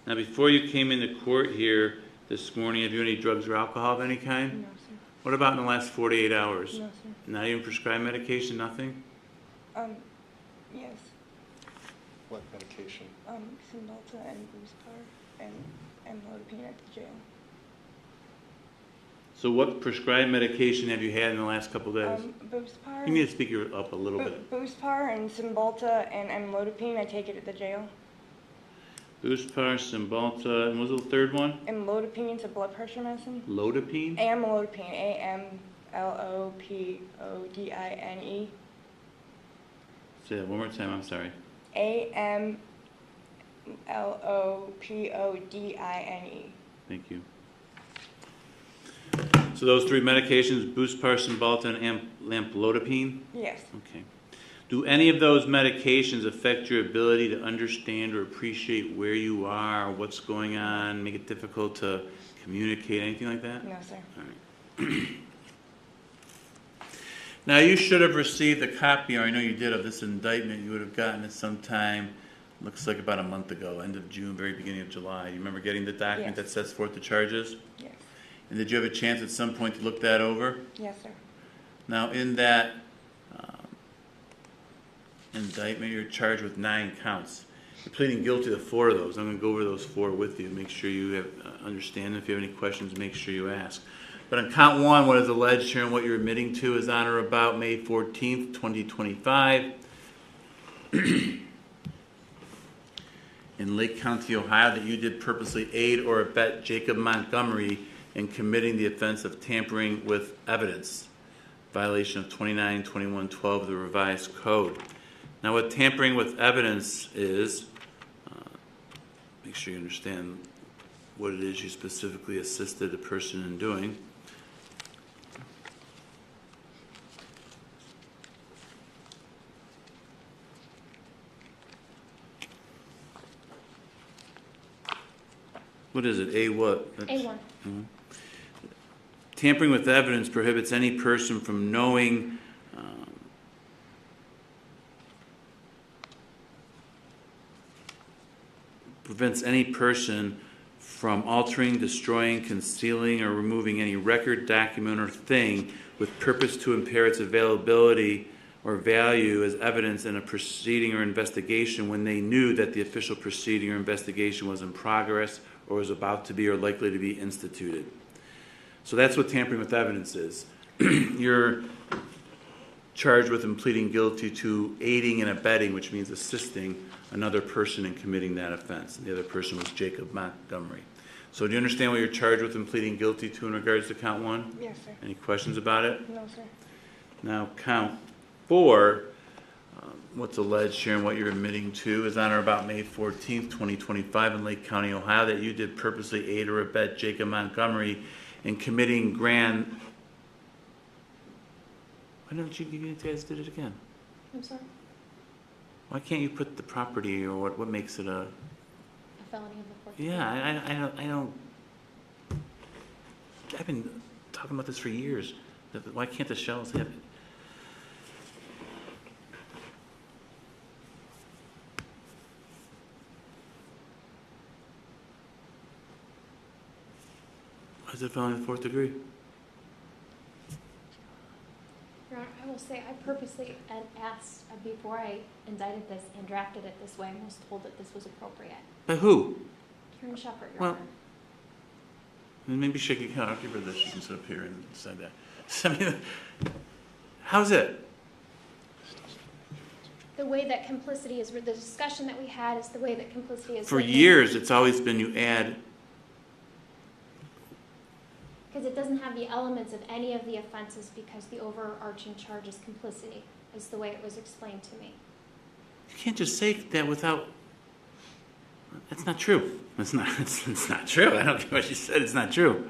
Now, before you came into court here this morning, have you any drugs or alcohol of any kind? No, sir. What about in the last 48 hours? No, sir. Not even prescribed medication, nothing? Yes. What medication? Cymbalta and Buspar and Lodipine at the jail. So what prescribed medication have you had in the last couple of days? Buspar. You need to speak up a little bit. Buspar and Cymbalta and Lodipine, I take it at the jail. Buspar, Cymbalta, and what was the third one? And Lodipine, it's a blood pressure medicine. Lodipine? Amlodipine, Amlopodine. Say that one more time, I'm sorry. Amlopodine. Thank you. So those 3 medications, Buspar, Cymbalta, and Amlodipine? Yes. Okay. Do any of those medications affect your ability to understand or appreciate where you are, or what's going on, make it difficult to communicate, anything like that? No, sir. All right. Now, you should have received a copy, or I know you did, of this indictment. You would have gotten it sometime, looks like about a month ago, end of June, very beginning of July. You remember getting the document Yes. that sets forth the charges? Yes. And did you have a chance at some point to look that over? Yes, sir. Now, in that indictment, you're charged with 9 counts. You're pleading guilty to 4 of those. I'm going to go over those 4 with you. Make sure you have understand. If you have any questions, make sure you ask. But on count 1, what is alleged here and what you're admitting to is on or about May 14th, 2025, in Lake County, Ohio, that you did purposely aid or abet Jacob Montgomery in committing the offense of tampering with evidence, violation of 29-21-12 of the revised code. Now, what tampering with evidence is, make sure you understand what it is you specifically assisted a person in doing. What is it? A what? That's- A1. Tampering with evidence prohibits any person from knowing, prevents any person from altering, destroying, concealing, or removing any record, document, or thing with purpose to impair its availability or value as evidence in a proceeding or investigation when they knew that the official proceeding or investigation was in progress or was about to be or likely to be instituted. So that's what tampering with evidence is. You're charged with and pleading guilty to aiding and abetting, which means assisting another person in committing that offense. And the other person was Jacob Montgomery. So do you understand what you're charged with and pleading guilty to in regards to count one? Yes, sir. Any questions about it? No, sir. Now, count 4, what's alleged here and what you're admitting to is on or about May 14th, 2025 in Lake County, Ohio, that you did purposely aid or abet Jacob Montgomery in committing grand... Why don't you guys did it again? I'm sorry? Why can't you put the property or what makes it a... A felony of the fourth degree. Yeah, I don't... I've been talking about this for years. Why can't the shells have... Why is it felony of the fourth degree? Your Honor, I will say I purposely asked before I indicted this and drafted it this way and was told that this was appropriate. By who? Karen Shepherd, Your Well- Honor. Maybe she can, I'll give her this, she can sit up here and say that. I mean, how's it? The way that complicity is, the discussion that we had is the way that complicity is. For years, it's always been you add, Because it doesn't have the elements of any of the offenses because the overarching charge is complicity, is the way it was explained to me. you can't just say that without, that's not true. It's not true. I don't care what you said, it's not true.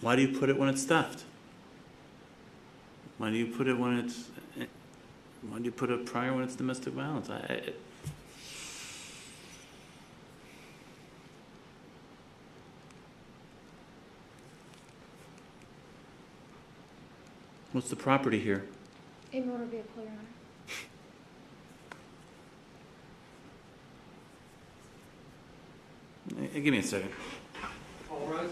Why do you put it when it's stuffed? Why do you put it when it's... Why do you put it prior when it's domestic violence? What's the property here? A motor vehicle, Your Honor. Give me a second. All rise.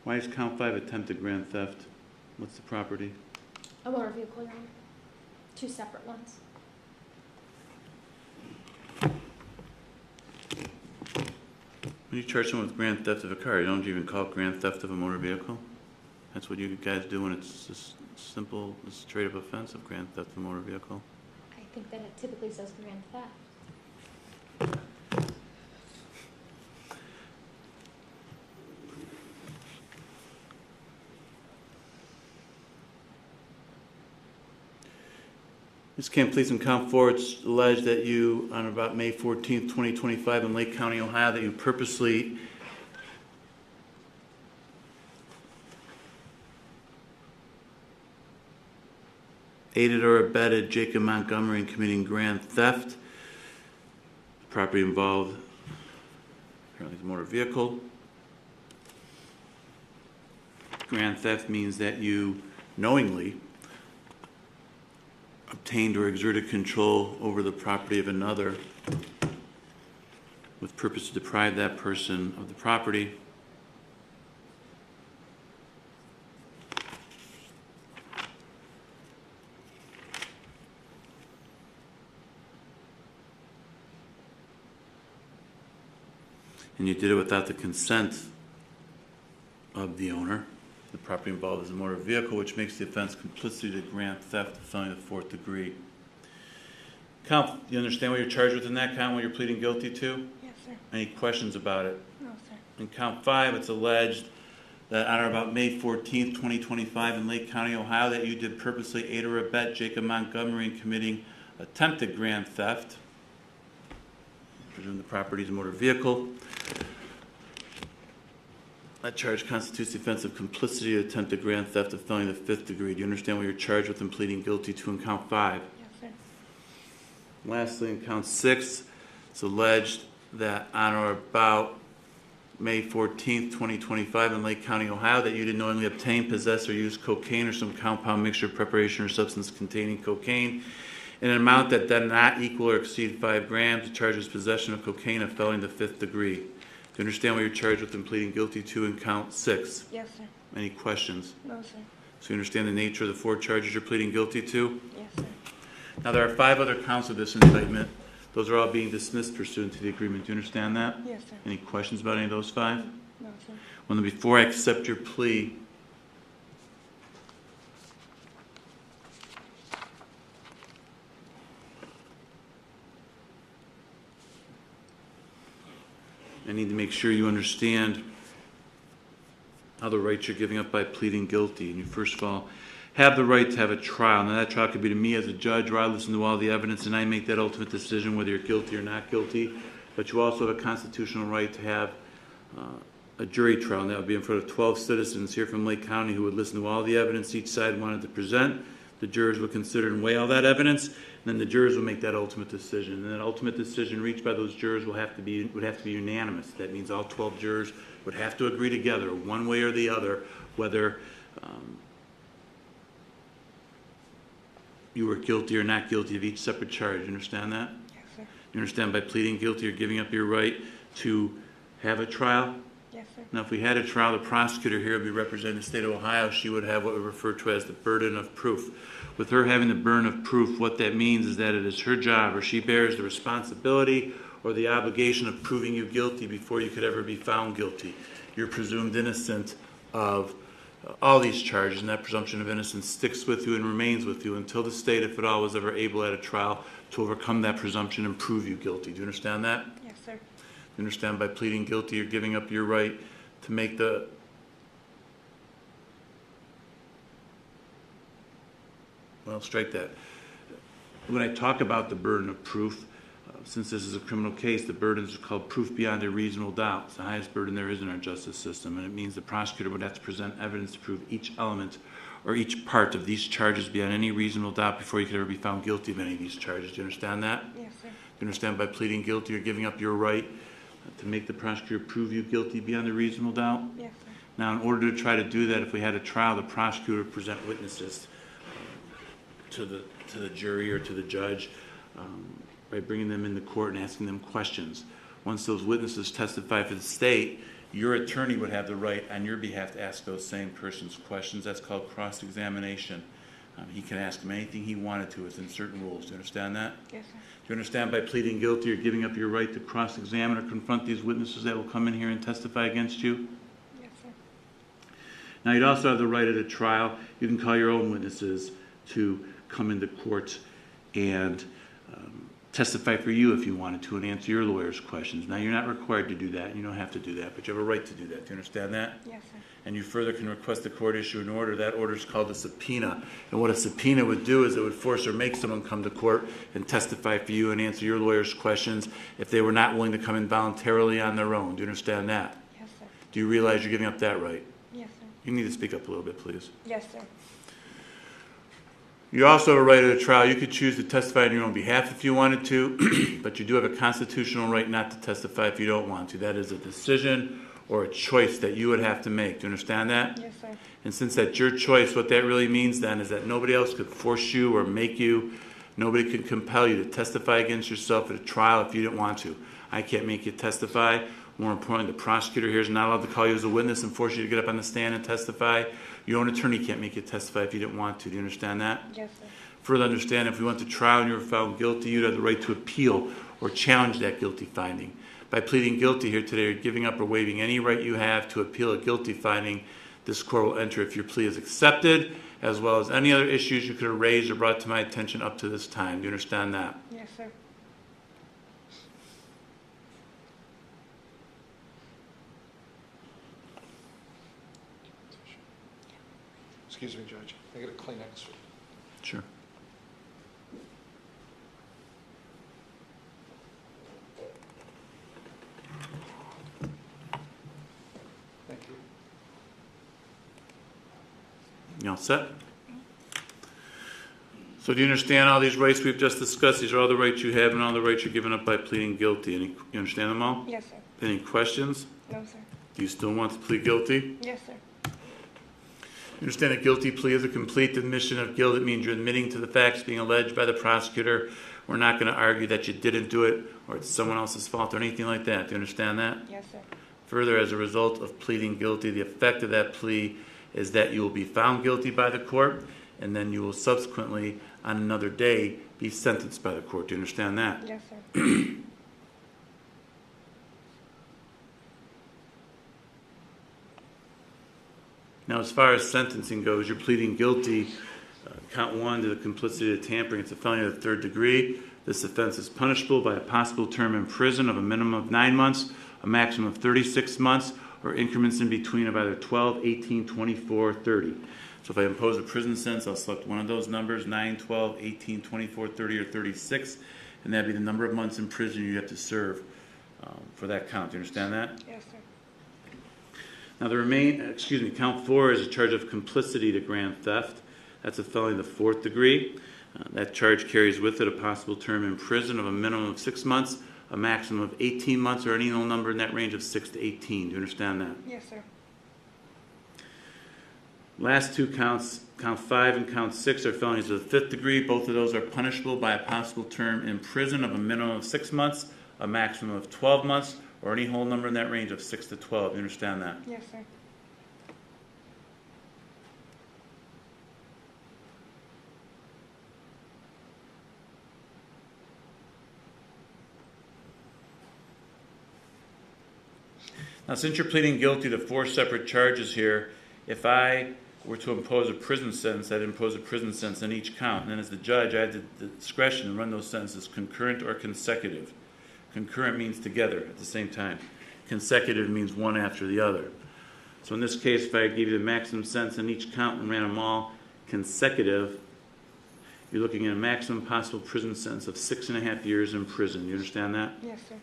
Why is count 5 attempted grand theft? What's the property? A motor vehicle, Your Honor. Two separate ones. When you charge someone with grand theft of a car, you don't even call it grand theft of a motor vehicle? That's what you guys do when it's just simple, straight up offense of grand theft of a motor vehicle? I think that it typically says grand theft. Ms. Camp, please, in count 4, it's alleged that you, on about May 14th, 2025, in Lake County, Ohio, that you purposely aided or abetted Jacob Montgomery in committing grand theft. The property involved apparently is a motor vehicle. Grand theft means that you knowingly obtained or exerted control over the property of another with purpose to deprive that person of the property. And you did it without the consent of the owner. The property involved is a motor vehicle, which makes the offense complicity to grand theft, felony of the 4th degree. Count, you understand what you're charged with in that count, what you're pleading guilty to? Yes, sir. Any questions about it? No, sir. In count 5, it's alleged that on or about May 14th, 2025, in Lake County, Ohio, that you did purposely aid or abet Jacob Montgomery in committing attempted grand theft. I presume the property is a motor vehicle. That charge constitutes the offense of complicity to attempted grand theft of felony of the 5th degree. Do you understand what you're charged with in pleading guilty to in count 5? Yes, sir. Lastly, in count 6, it's alleged that on or about May 14th, 2025, in Lake County, Ohio, that you did knowingly obtain, possess, or use cocaine or some compound mixture, preparation, or substance containing cocaine in an amount that did not equal or exceed 5 grams. The charge is possession of cocaine, a felony of the 5th degree. Do you understand what you're charged with in pleading guilty to in count 6? Yes, sir. Any questions? No, sir. So you understand the nature of the 4 charges you're pleading guilty to? Yes, sir. Now, there are 5 other counts of this indictment. Those are all being dismissed pursuant to the agreement. Do you understand that? Yes, sir. Any questions about any of those 5? No, sir. Well, before I accept your plea, I need to make sure you understand how the rights you're giving up by pleading guilty. And you first of all have the right to have a trial. Now that trial could be to me as a judge, where I listen to all the evidence and I make that ultimate decision whether you're guilty or not guilty. But you also have a constitutional right to have a jury trial, and that would be in front of 12 citizens here from Lake County who would listen to all the evidence each side wanted to present. The jurors would consider and weigh all that evidence, and then the jurors will make that ultimate decision. And that ultimate decision reached by those jurors would have to be unanimous. That means all 12 jurors would have to agree together, one way or the other, whether you were guilty or not guilty of each separate charge. You understand that? Yes, sir. You understand by pleading guilty you're giving up your right to have a trial? Yes, sir. Now, if we had a trial, the prosecutor here would be representing the state of Ohio. She would have what we refer to as the burden of proof. With her having the burden of proof, what that means is that it is her job, or she bears the responsibility or the obligation of proving you guilty before you could ever be found guilty. You're presumed innocent of all these charges, and that presumption of innocence sticks with you and remains with you until the state, if at all, was ever able at a trial to overcome that presumption and prove you guilty. Do you understand that? Yes, sir. You understand by pleading guilty you're giving up your right to make the strike that. When I talk about the burden of proof, since this is a criminal case, the burdens are called proof beyond a reasonable doubt. It's the highest burden there is in our justice system, and it means the prosecutor would have to present evidence to prove each element or each part of these charges beyond any reasonable doubt before you could ever be found guilty of any of these charges. Do you understand that? Yes, sir. Do you understand by pleading guilty you're giving up your right to make the prosecutor prove you guilty beyond a reasonable doubt? Yes, sir. Now, in order to try to do that, if we had a trial, the prosecutor would present witnesses to the jury or to the judge by bringing them into court and asking them questions. Once those witnesses testify for the state your attorney would have the right on your behalf to ask those same persons questions. That's called cross-examination. He can ask him anything he wanted to within certain rules. Do you understand that? Yes, sir. Do you understand by pleading guilty, you're giving up your right to cross-examine or confront these witnesses that will come in here and testify against you? Yes, sir. Now, you'd also have the right at a trial. You can call your own witnesses to come into court and testify for you if you wanted to and answer your lawyer's questions. Now, you're not required to do that. You don't have to do that, but you have a right to do that. Do you understand that? Yes, sir. And you further can request the court issue an order. That order is called a subpoena. And what a subpoena would do is it would force or make someone come to court and testify for you and answer your lawyer's questions if they were not willing to come in voluntarily on their own. Do you understand that? Yes, sir. Do you realize you're giving up that right? Yes, sir. You need to speak up a little bit, please. Yes, sir. You also have a right at a trial. You could choose to testify on your own behalf if you wanted to, but you do have a constitutional right not to testify if you don't want to. That is a decision or a choice that you would have to make. Do you understand that? Yes, sir. And since that's your choice, what that really means then is that nobody else could force you or make you. Nobody could compel you to testify against yourself at a trial if you didn't want to. I can't make you testify. More importantly, the prosecutor here is not allowed to call you as a witness and force you to get up on the stand and testify. Your own attorney can't make you testify if you didn't want to. Do you understand that? Yes, sir. Further understand, if we went to trial and you were found guilty, you'd have the right to appeal or challenge that guilty finding. By pleading guilty here today, you're giving up or waiving any right you have to appeal a guilty finding. This court will enter if your plea is accepted, as well as any other issues you could have raised or brought to my attention up to this time. Do you understand that? Yes, sir. Excuse me, Judge. I get a Kleenex. Sure. Thank you. You all set? So do you understand all these rights we've just discussed? These are all the rights you have and all the rights you're giving up by pleading guilty. You understand them all? Yes, sir. Any questions? No, sir. Do you still want to plead guilty? Yes, sir. You understand a guilty plea is a complete admission of guilt. It means you're admitting to the facts being alleged by the prosecutor. We're not going to argue that you didn't do it or it's someone else's fault or anything like that. Do you understand that? Yes, sir. Further, as a result of pleading guilty, the effect of that plea is that you will be found guilty by the court and then you will subsequently, on another day, be sentenced by the court. Do you understand that? Yes, sir. Now, as far as sentencing goes, you're pleading guilty, count one, to the complicity of tampering. It's a felony of the third degree. This offense is punishable by a possible term in prison of a minimum of 9 months, a maximum of 36 months, or increments in between of either 12, 18, 24, 30. So if I impose a prison sentence, I'll select one of those numbers, 9, 12, 18, 24, 30, or 36, and that'd be the number of months in prison you have to serve for that count. Do you understand that? Yes, sir. Now, count four is a charge of complicity to grand theft. That's a felony of the fourth degree. That charge carries with it a possible term in prison of a minimum of 6 months, a maximum of 18 months, or any number in that range of 6 to 18. Do you understand that? Yes, sir. Last two counts, count 5 and count 6, are felonies of the fifth degree. Both of those are punishable by a possible term in prison of a minimum of 6 months, a maximum of 12 months, or any whole number in that range of 6 to 12. You understand that? Yes, sir. Now, since you're pleading guilty to 4 separate charges here, if I were to impose a prison sentence, I'd impose a prison sentence on each count. And then as the judge, I had the discretion to run those sentences concurrent or consecutive. Concurrent means together at the same time. Consecutive means one after the other. So in this case, if I gave you the maximum sentence on each count and ran them all consecutive, you're looking at a maximum possible prison sentence of 6.5 years in prison. You understand that? Yes, sir.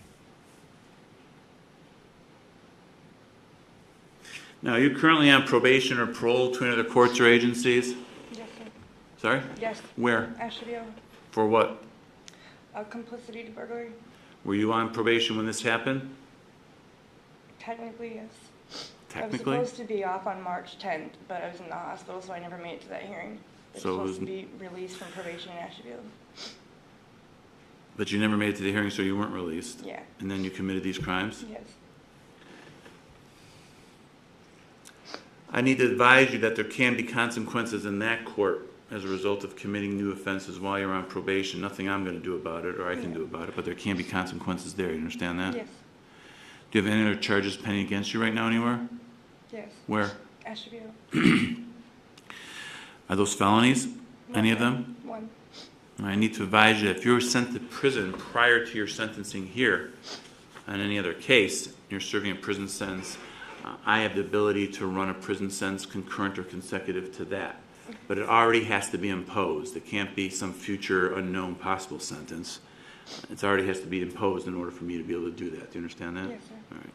Now, are you currently on probation or parole to any other courts or agencies? Yes, sir. Sorry? Yes. Where? Asheville. For what? Complicity to burglary. Were you on probation when this happened? Technically, yes. Technically? I was supposed to be off on March 10th, but I was in the hospital, so I never made it to that hearing. I was So it supposed was- to be released from probation in Asheville. But you never made it to the hearing, so you weren't released. Yeah. And then you committed these crimes? Yes. I need to advise you that there can be consequences in that court as a result of committing new offenses while you're on probation. Nothing I'm going to do about it, or I can do about it, but there can be consequences there. You understand that? Yes. Do you have any other charges pending against you right now anywhere? Yes. Where? Asheville. Are those felonies? Any of them? One. I need to advise you that if you were sent to prison prior to your sentencing here on any other case, you're serving a prison sentence, I have the ability to run a prison sentence concurrent or consecutive to that. But it already has to be imposed. It can't be some future unknown possible sentence. It already has to be imposed in order for me to be able to do that. Do you understand that? Yes, sir. All right.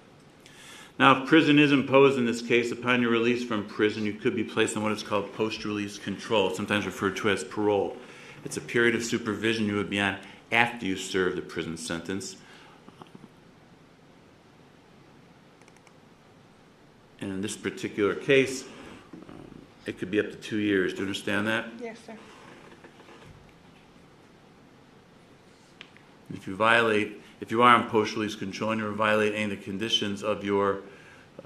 Now, if prison is imposed in this case, upon your release from prison, you could be placed on what is called post-release control, sometimes referred to as parole. It's a period of supervision you would be on after you serve the prison sentence. And in this particular case, it could be up to 2 years. Do you understand that? Yes, sir. If you are on post-release control and you violate any of the conditions of your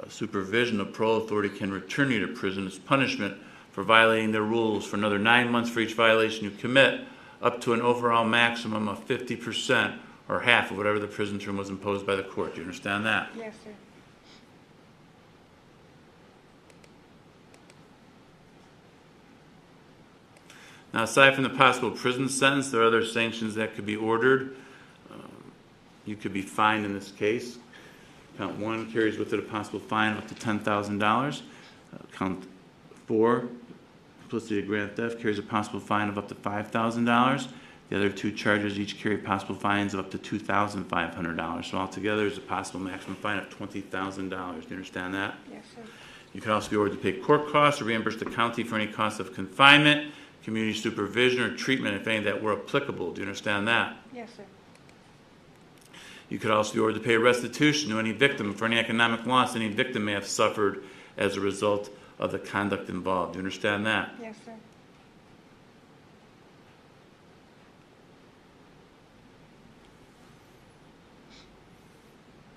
supervision, the parole authority can return you to prison as punishment for violating their rules for another 9 months for each violation you commit, up to an overall maximum of 50% or half of whatever the prison term was imposed by the court. Do you understand that? Yes, sir. Now, aside from the possible prison sentence, there are other sanctions that could be ordered. You could be fined in this case. Count 1 carries with it a possible fine of up to $10,000. Count 4, complicity of grand theft, carries a possible fine of up to $5,000. The other 2 charges each carry possible fines of up to $2,500. So altogether, there's a possible maximum fine of $20,000. Do you understand that? Yes, sir. You can also be ordered to pay court costs or reimburse the county for any costs of confinement, community supervision, or treatment, if any that were applicable. Do you understand that? Yes, sir. You could also be ordered to pay restitution to any victim for any economic loss any victim may have suffered as a result of the conduct involved. Do you understand that? Yes, sir.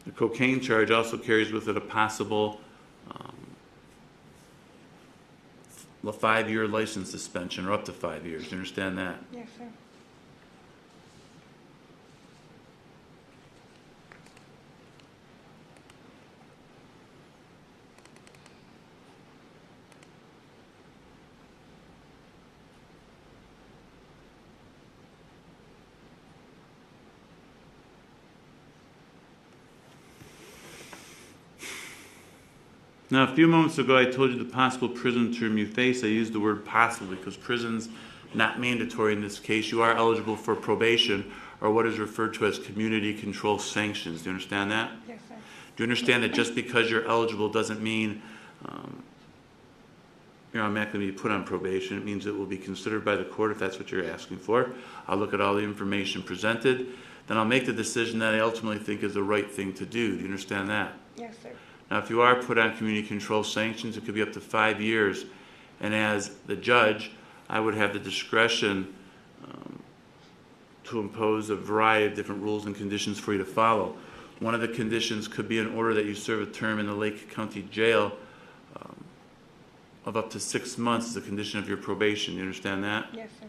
The cocaine charge also carries with it a possible 5-year license suspension, or up to 5 years. Do you understand that? Yes, sir. Now, a few moments ago, I told you the possible prison term you face. I used the word possible because prison's not mandatory in this case. You are eligible for probation, or what is referred to as community control sanctions. Do you understand that? Yes, sir. Do you understand that just because you're eligible doesn't mean you're automatically going to be put on probation? It means it will be considered by the court if that's what you're asking for. I'll look at all the information presented. Then I'll make the decision that I ultimately think is the right thing to do. Do you understand that? Yes, sir. Now, if you are put on community control sanctions, it could be up to 5 years. And as the judge, I would have the discretion to impose a variety of different rules and conditions for you to follow. One of the conditions could be an order that you serve a term in the Lake County Jail of up to 6 months as a condition of your probation. You understand that? Yes, sir.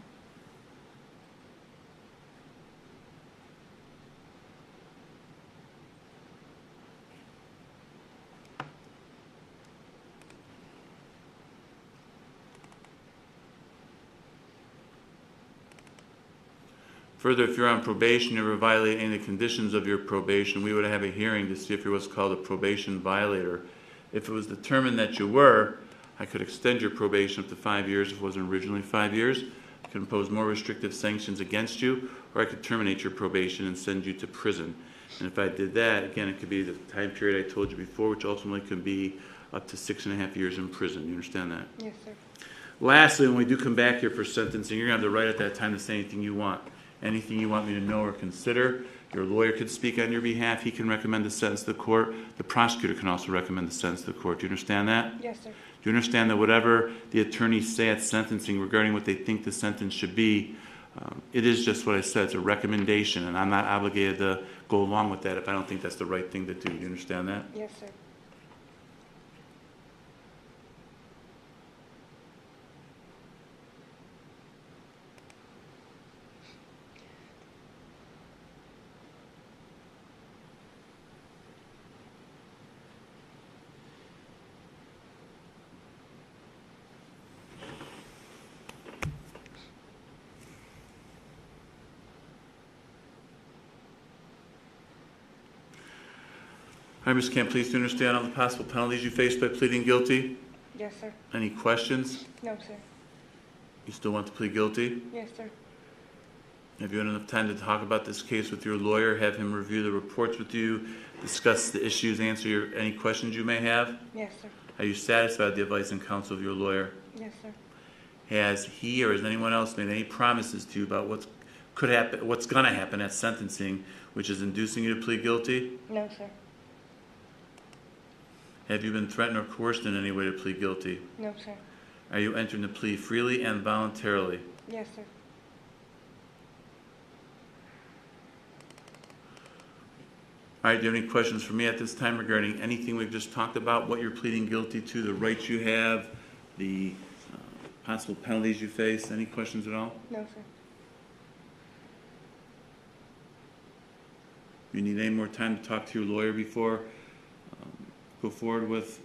Further, if you're on probation, you ever violate any of the conditions of your probation, we would have a hearing to see if you're what's called a probation violator. If it was determined that you were, I could extend your probation up to 5 years if it wasn't originally 5 years. I could impose more restrictive sanctions against you, or I could terminate your probation and send you to prison. And if I did that, again, it could be the time period I told you before, which ultimately could be up to 6.5 years in prison. You understand that? Yes, sir. Lastly, when we do come back here for sentencing, you're going to have the right at that time to say anything you want. Anything you want me to know or consider. Your lawyer could speak on your behalf. He can recommend the sentence to the court. The prosecutor can also recommend the sentence to the court. Do you understand that? Yes, sir. Do you understand that whatever the attorneys say at sentencing regarding what they think the sentence should be, it is just what I said. It's a recommendation, and I'm not obligated to go along with that if I don't think that's the right thing to do. Do you understand that? Yes, sir. right, Ms. Camp, please do you understand all the possible penalties you face by pleading guilty? Yes, sir. Any questions? No, sir. You still want to plead guilty? Yes, sir. Have you had enough time to talk about this case with your lawyer, have him review the reports with you, discuss the issues, answer any questions you may have? Yes, sir. Are you satisfied with the advice and counsel of your lawyer? Yes, sir. Has he or has anyone else made any promises to you about what's going to happen at sentencing, which is inducing you to plead guilty? No, sir. Have you been threatened or coerced in any way to plead guilty? No, sir. Are you entering the plea freely and voluntarily? Yes, sir. All right, do you have any questions for me at this time regarding anything we've just talked about, what you're pleading guilty to, the rights you have, the possible penalties you face? Any questions at all? No, sir. You need any more time to talk to your lawyer before go forward with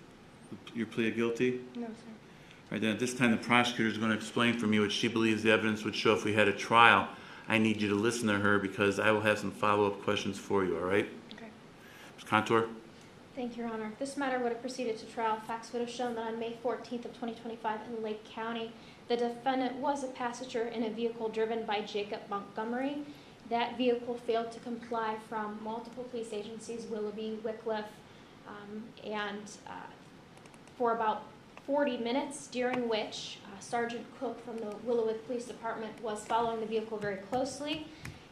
your plea of guilty? No, sir. All right, then at this time, the prosecutor is going to explain for me what she believes the evidence would show if we had a trial. I need you to listen to her because I will have some follow-up questions for you, all right? Okay. Ms. Contour? Thank you, Your Honor. If this matter would have proceeded to trial, facts would have shown that on May 14th of 2025 in Lake County, the defendant was a passenger in a vehicle driven by Jacob Montgomery. That vehicle failed to comply from multiple police agencies, Willoughby, Wickliffe, and for about 40 minutes, during which Sergeant Cook from the Willowwood Police Department was following the vehicle very closely.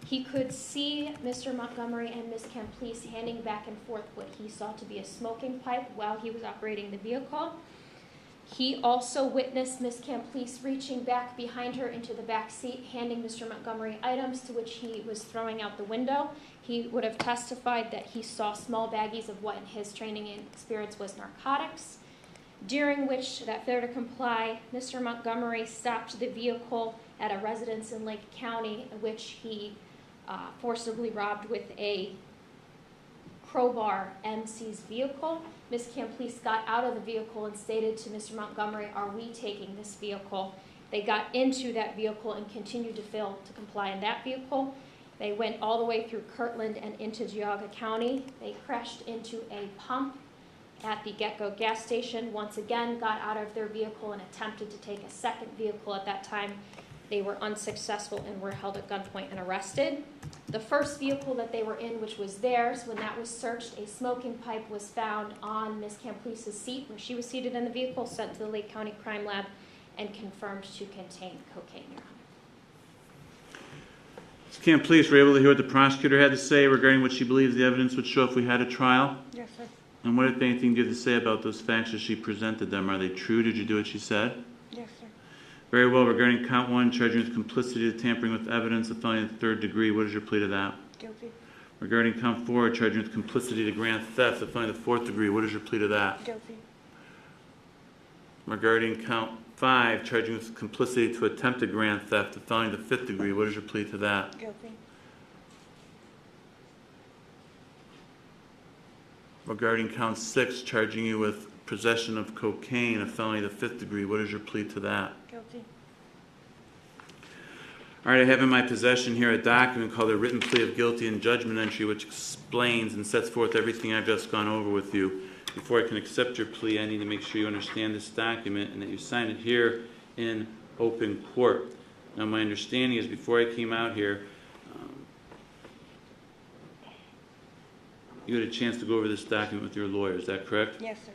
He could see Mr. Montgomery and Ms. Camplice handing back and forth what he saw to be a smoking pipe while he was operating the vehicle. He also witnessed Ms. Camplice reaching back behind her into the back seat, handing Mr. Montgomery items to which he was throwing out the window. He would have testified that he saw small baggies of what in his training and experience was narcotics. During which, that failure to comply, Mr. Montgomery stopped the vehicle at a residence in Lake County, in which he forcibly robbed with a crowbar MC's vehicle. Ms. Camplice got out of the vehicle and stated to Mr. Montgomery, "Are we taking this vehicle?" They got into that vehicle and continued to fail to comply in that vehicle. They went all the way through Kirtland and into Geauga County. They crashed into a pump at the Get-Go gas station. Once again, got out of their vehicle and attempted to take a second vehicle. At that time, they were unsuccessful and were held at gunpoint and arrested. The first vehicle that they were in, which was theirs, when that was searched, a smoking pipe was found on Ms. Camplice's seat where she was seated in the vehicle, sent to the Lake County Crime Lab, and confirmed to contain cocaine, Your Honor. Ms. Camplice, were you able to hear what the prosecutor had to say regarding what she believes the evidence would show if we had a trial? Yes, sir. And what, if anything, do you have to say about those facts as she presented them? Are they true? Did you do what she said? Yes, sir. Very well. Regarding count one, charging with complicity to tampering with evidence, a felony of the third degree, what is your plea to that? Guilty. Regarding count four, charging with complicity to grand theft, a felony of the fourth degree, what is your plea to that? Guilty. Regarding count five, charging with complicity to attempted grand theft, a felony of the fifth degree, what is your plea to that? Guilty. Regarding count six, charging you with possession of cocaine, a felony of the fifth degree, what is your plea to that? Guilty. All right, I have in my possession here a document called a written plea of guilty and judgment entry, which explains and sets forth everything I've just gone over with you. Before I can accept your plea, I need to make sure you understand this document and that you sign it here in open court. Now, my understanding is before I came out here, you had a chance to go over this document with your lawyer. Is that correct? Yes, sir.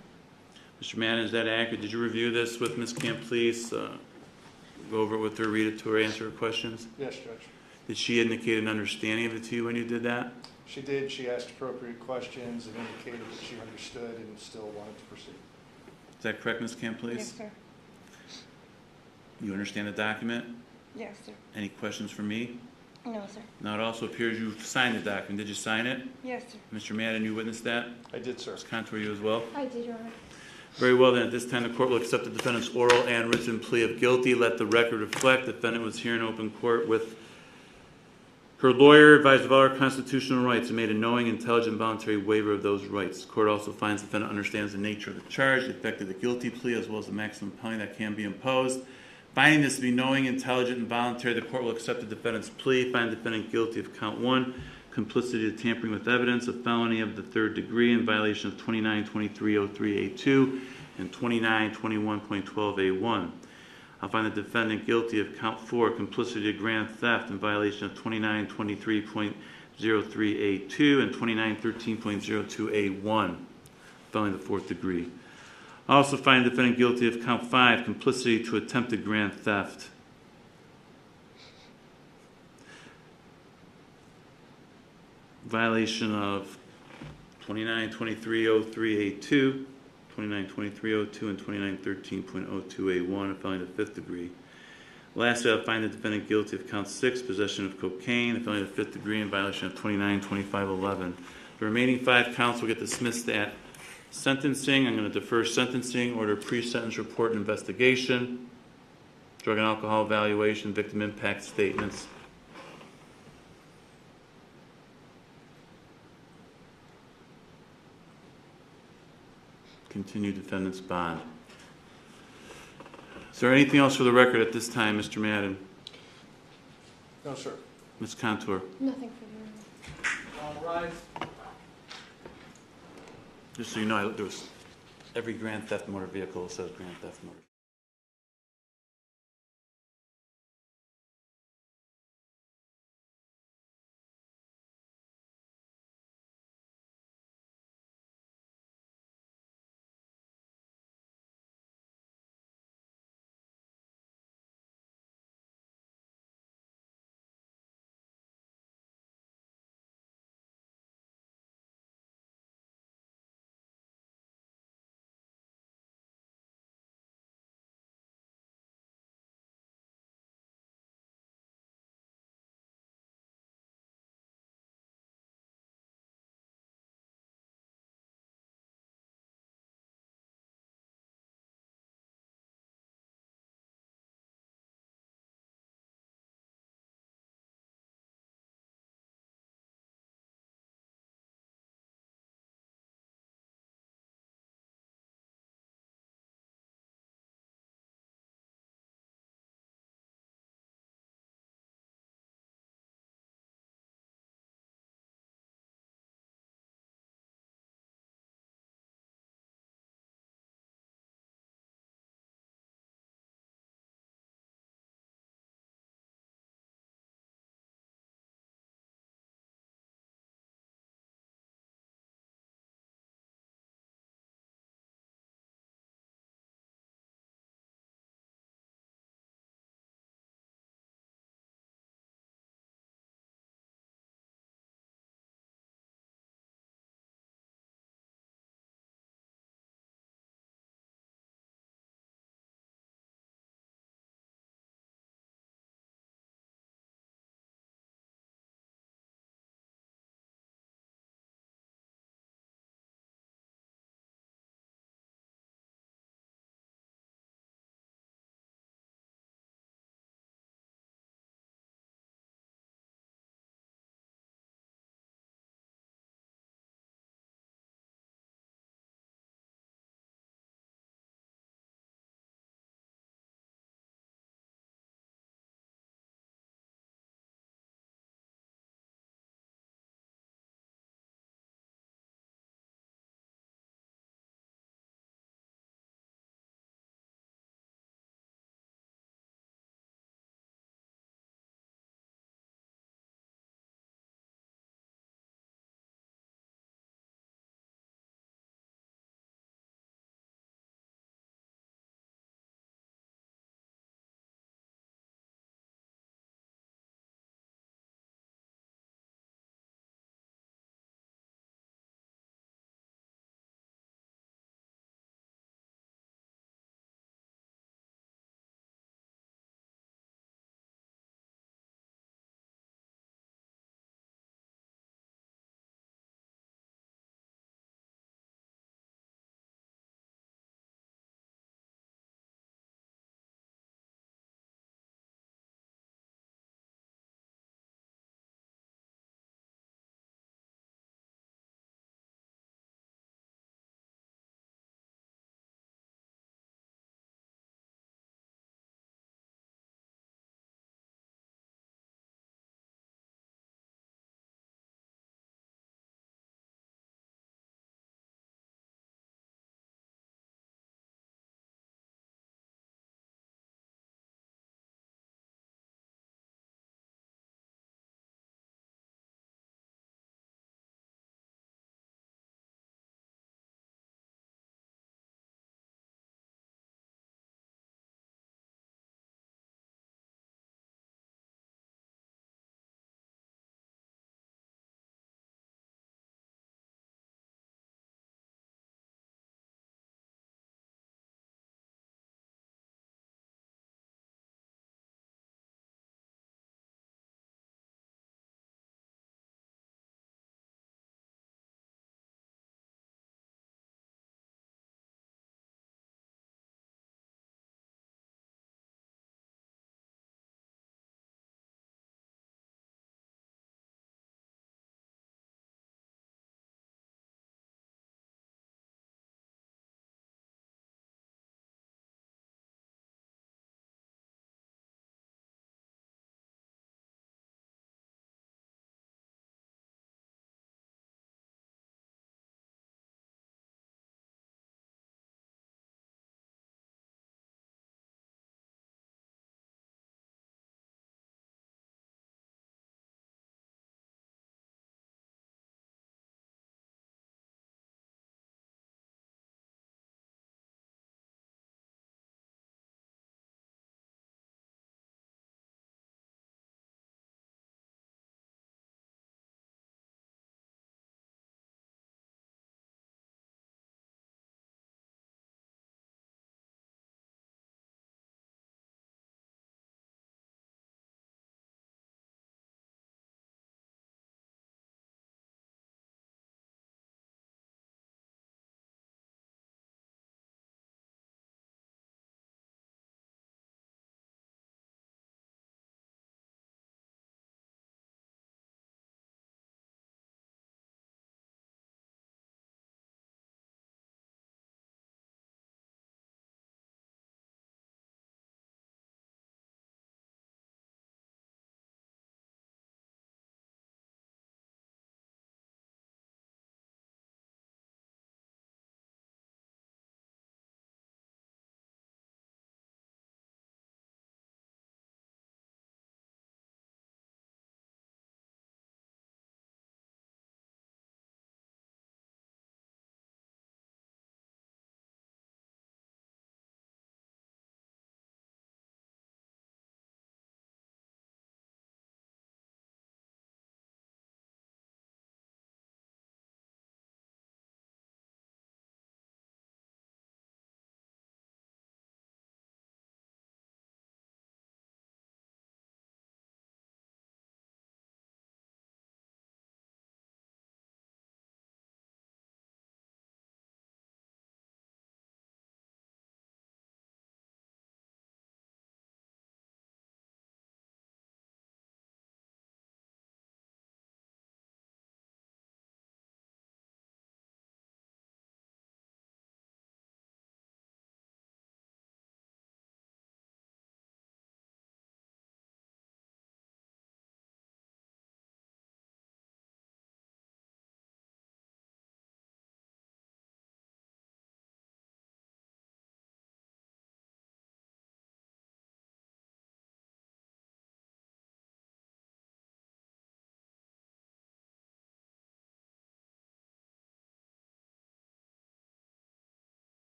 Mr. Madden, is that accurate? Did you review this with Ms. Camplice? Go over it with her, read it to her, answer her questions? Yes, Judge. Did she indicate an understanding of it to you when you did that? She did. She asked appropriate questions and indicated that she understood and still wanted to proceed. Is that correct, Ms. Camplice? Yes, sir. You understand the document? Yes, sir. Any questions for me? No, sir. Now, it also appears you signed the document. Did you sign it? Yes, sir. Mr. Madden, you witnessed that? I did, sir. Ms. Contour, you as well? I did, Your Honor. Very well, then. At this time, the court will accept the defendant's oral and written plea of guilty. Let the record reflect the defendant was here in open court with her lawyer, advised of all her constitutional rights, and made a knowing, intelligent, voluntary waiver of those rights. The court also finds the defendant understands the nature of the charge, the effect of the guilty plea, as well as the maximum penalty that can be imposed. Finding this to be knowing, intelligent, and voluntary, the court will accept the defendant's plea, find the defendant guilty of count one, complicity to tampering with evidence, a felony of the third degree in violation of 292303A2 and 2921.12A1. I'll find the defendant guilty of count 4, complicity to grand theft in violation of 2923.03A2 and 2913.02A1, felony of the fourth degree. I also find the defendant guilty of count 5, complicity to attempted grand theft. Violation of 2923.03A2, 2923.02, and 2913.02A1, a felony of the fifth degree. Lastly, I'll find the defendant guilty of count 6, possession of cocaine, a felony of the fifth degree in violation of 2925.11. The remaining 5 counts will get dismissed at sentencing. I'm going to defer sentencing, order pre-sentence report and investigation, drug and alcohol evaluation, victim impact statements. Continue defendant's bond. Is there anything else for the record at this time, Mr. Madden? No, sir. Ms. Contour? Nothing for the All rise. Just so you know, there was every grand theft motor vehicle says grand theft motor.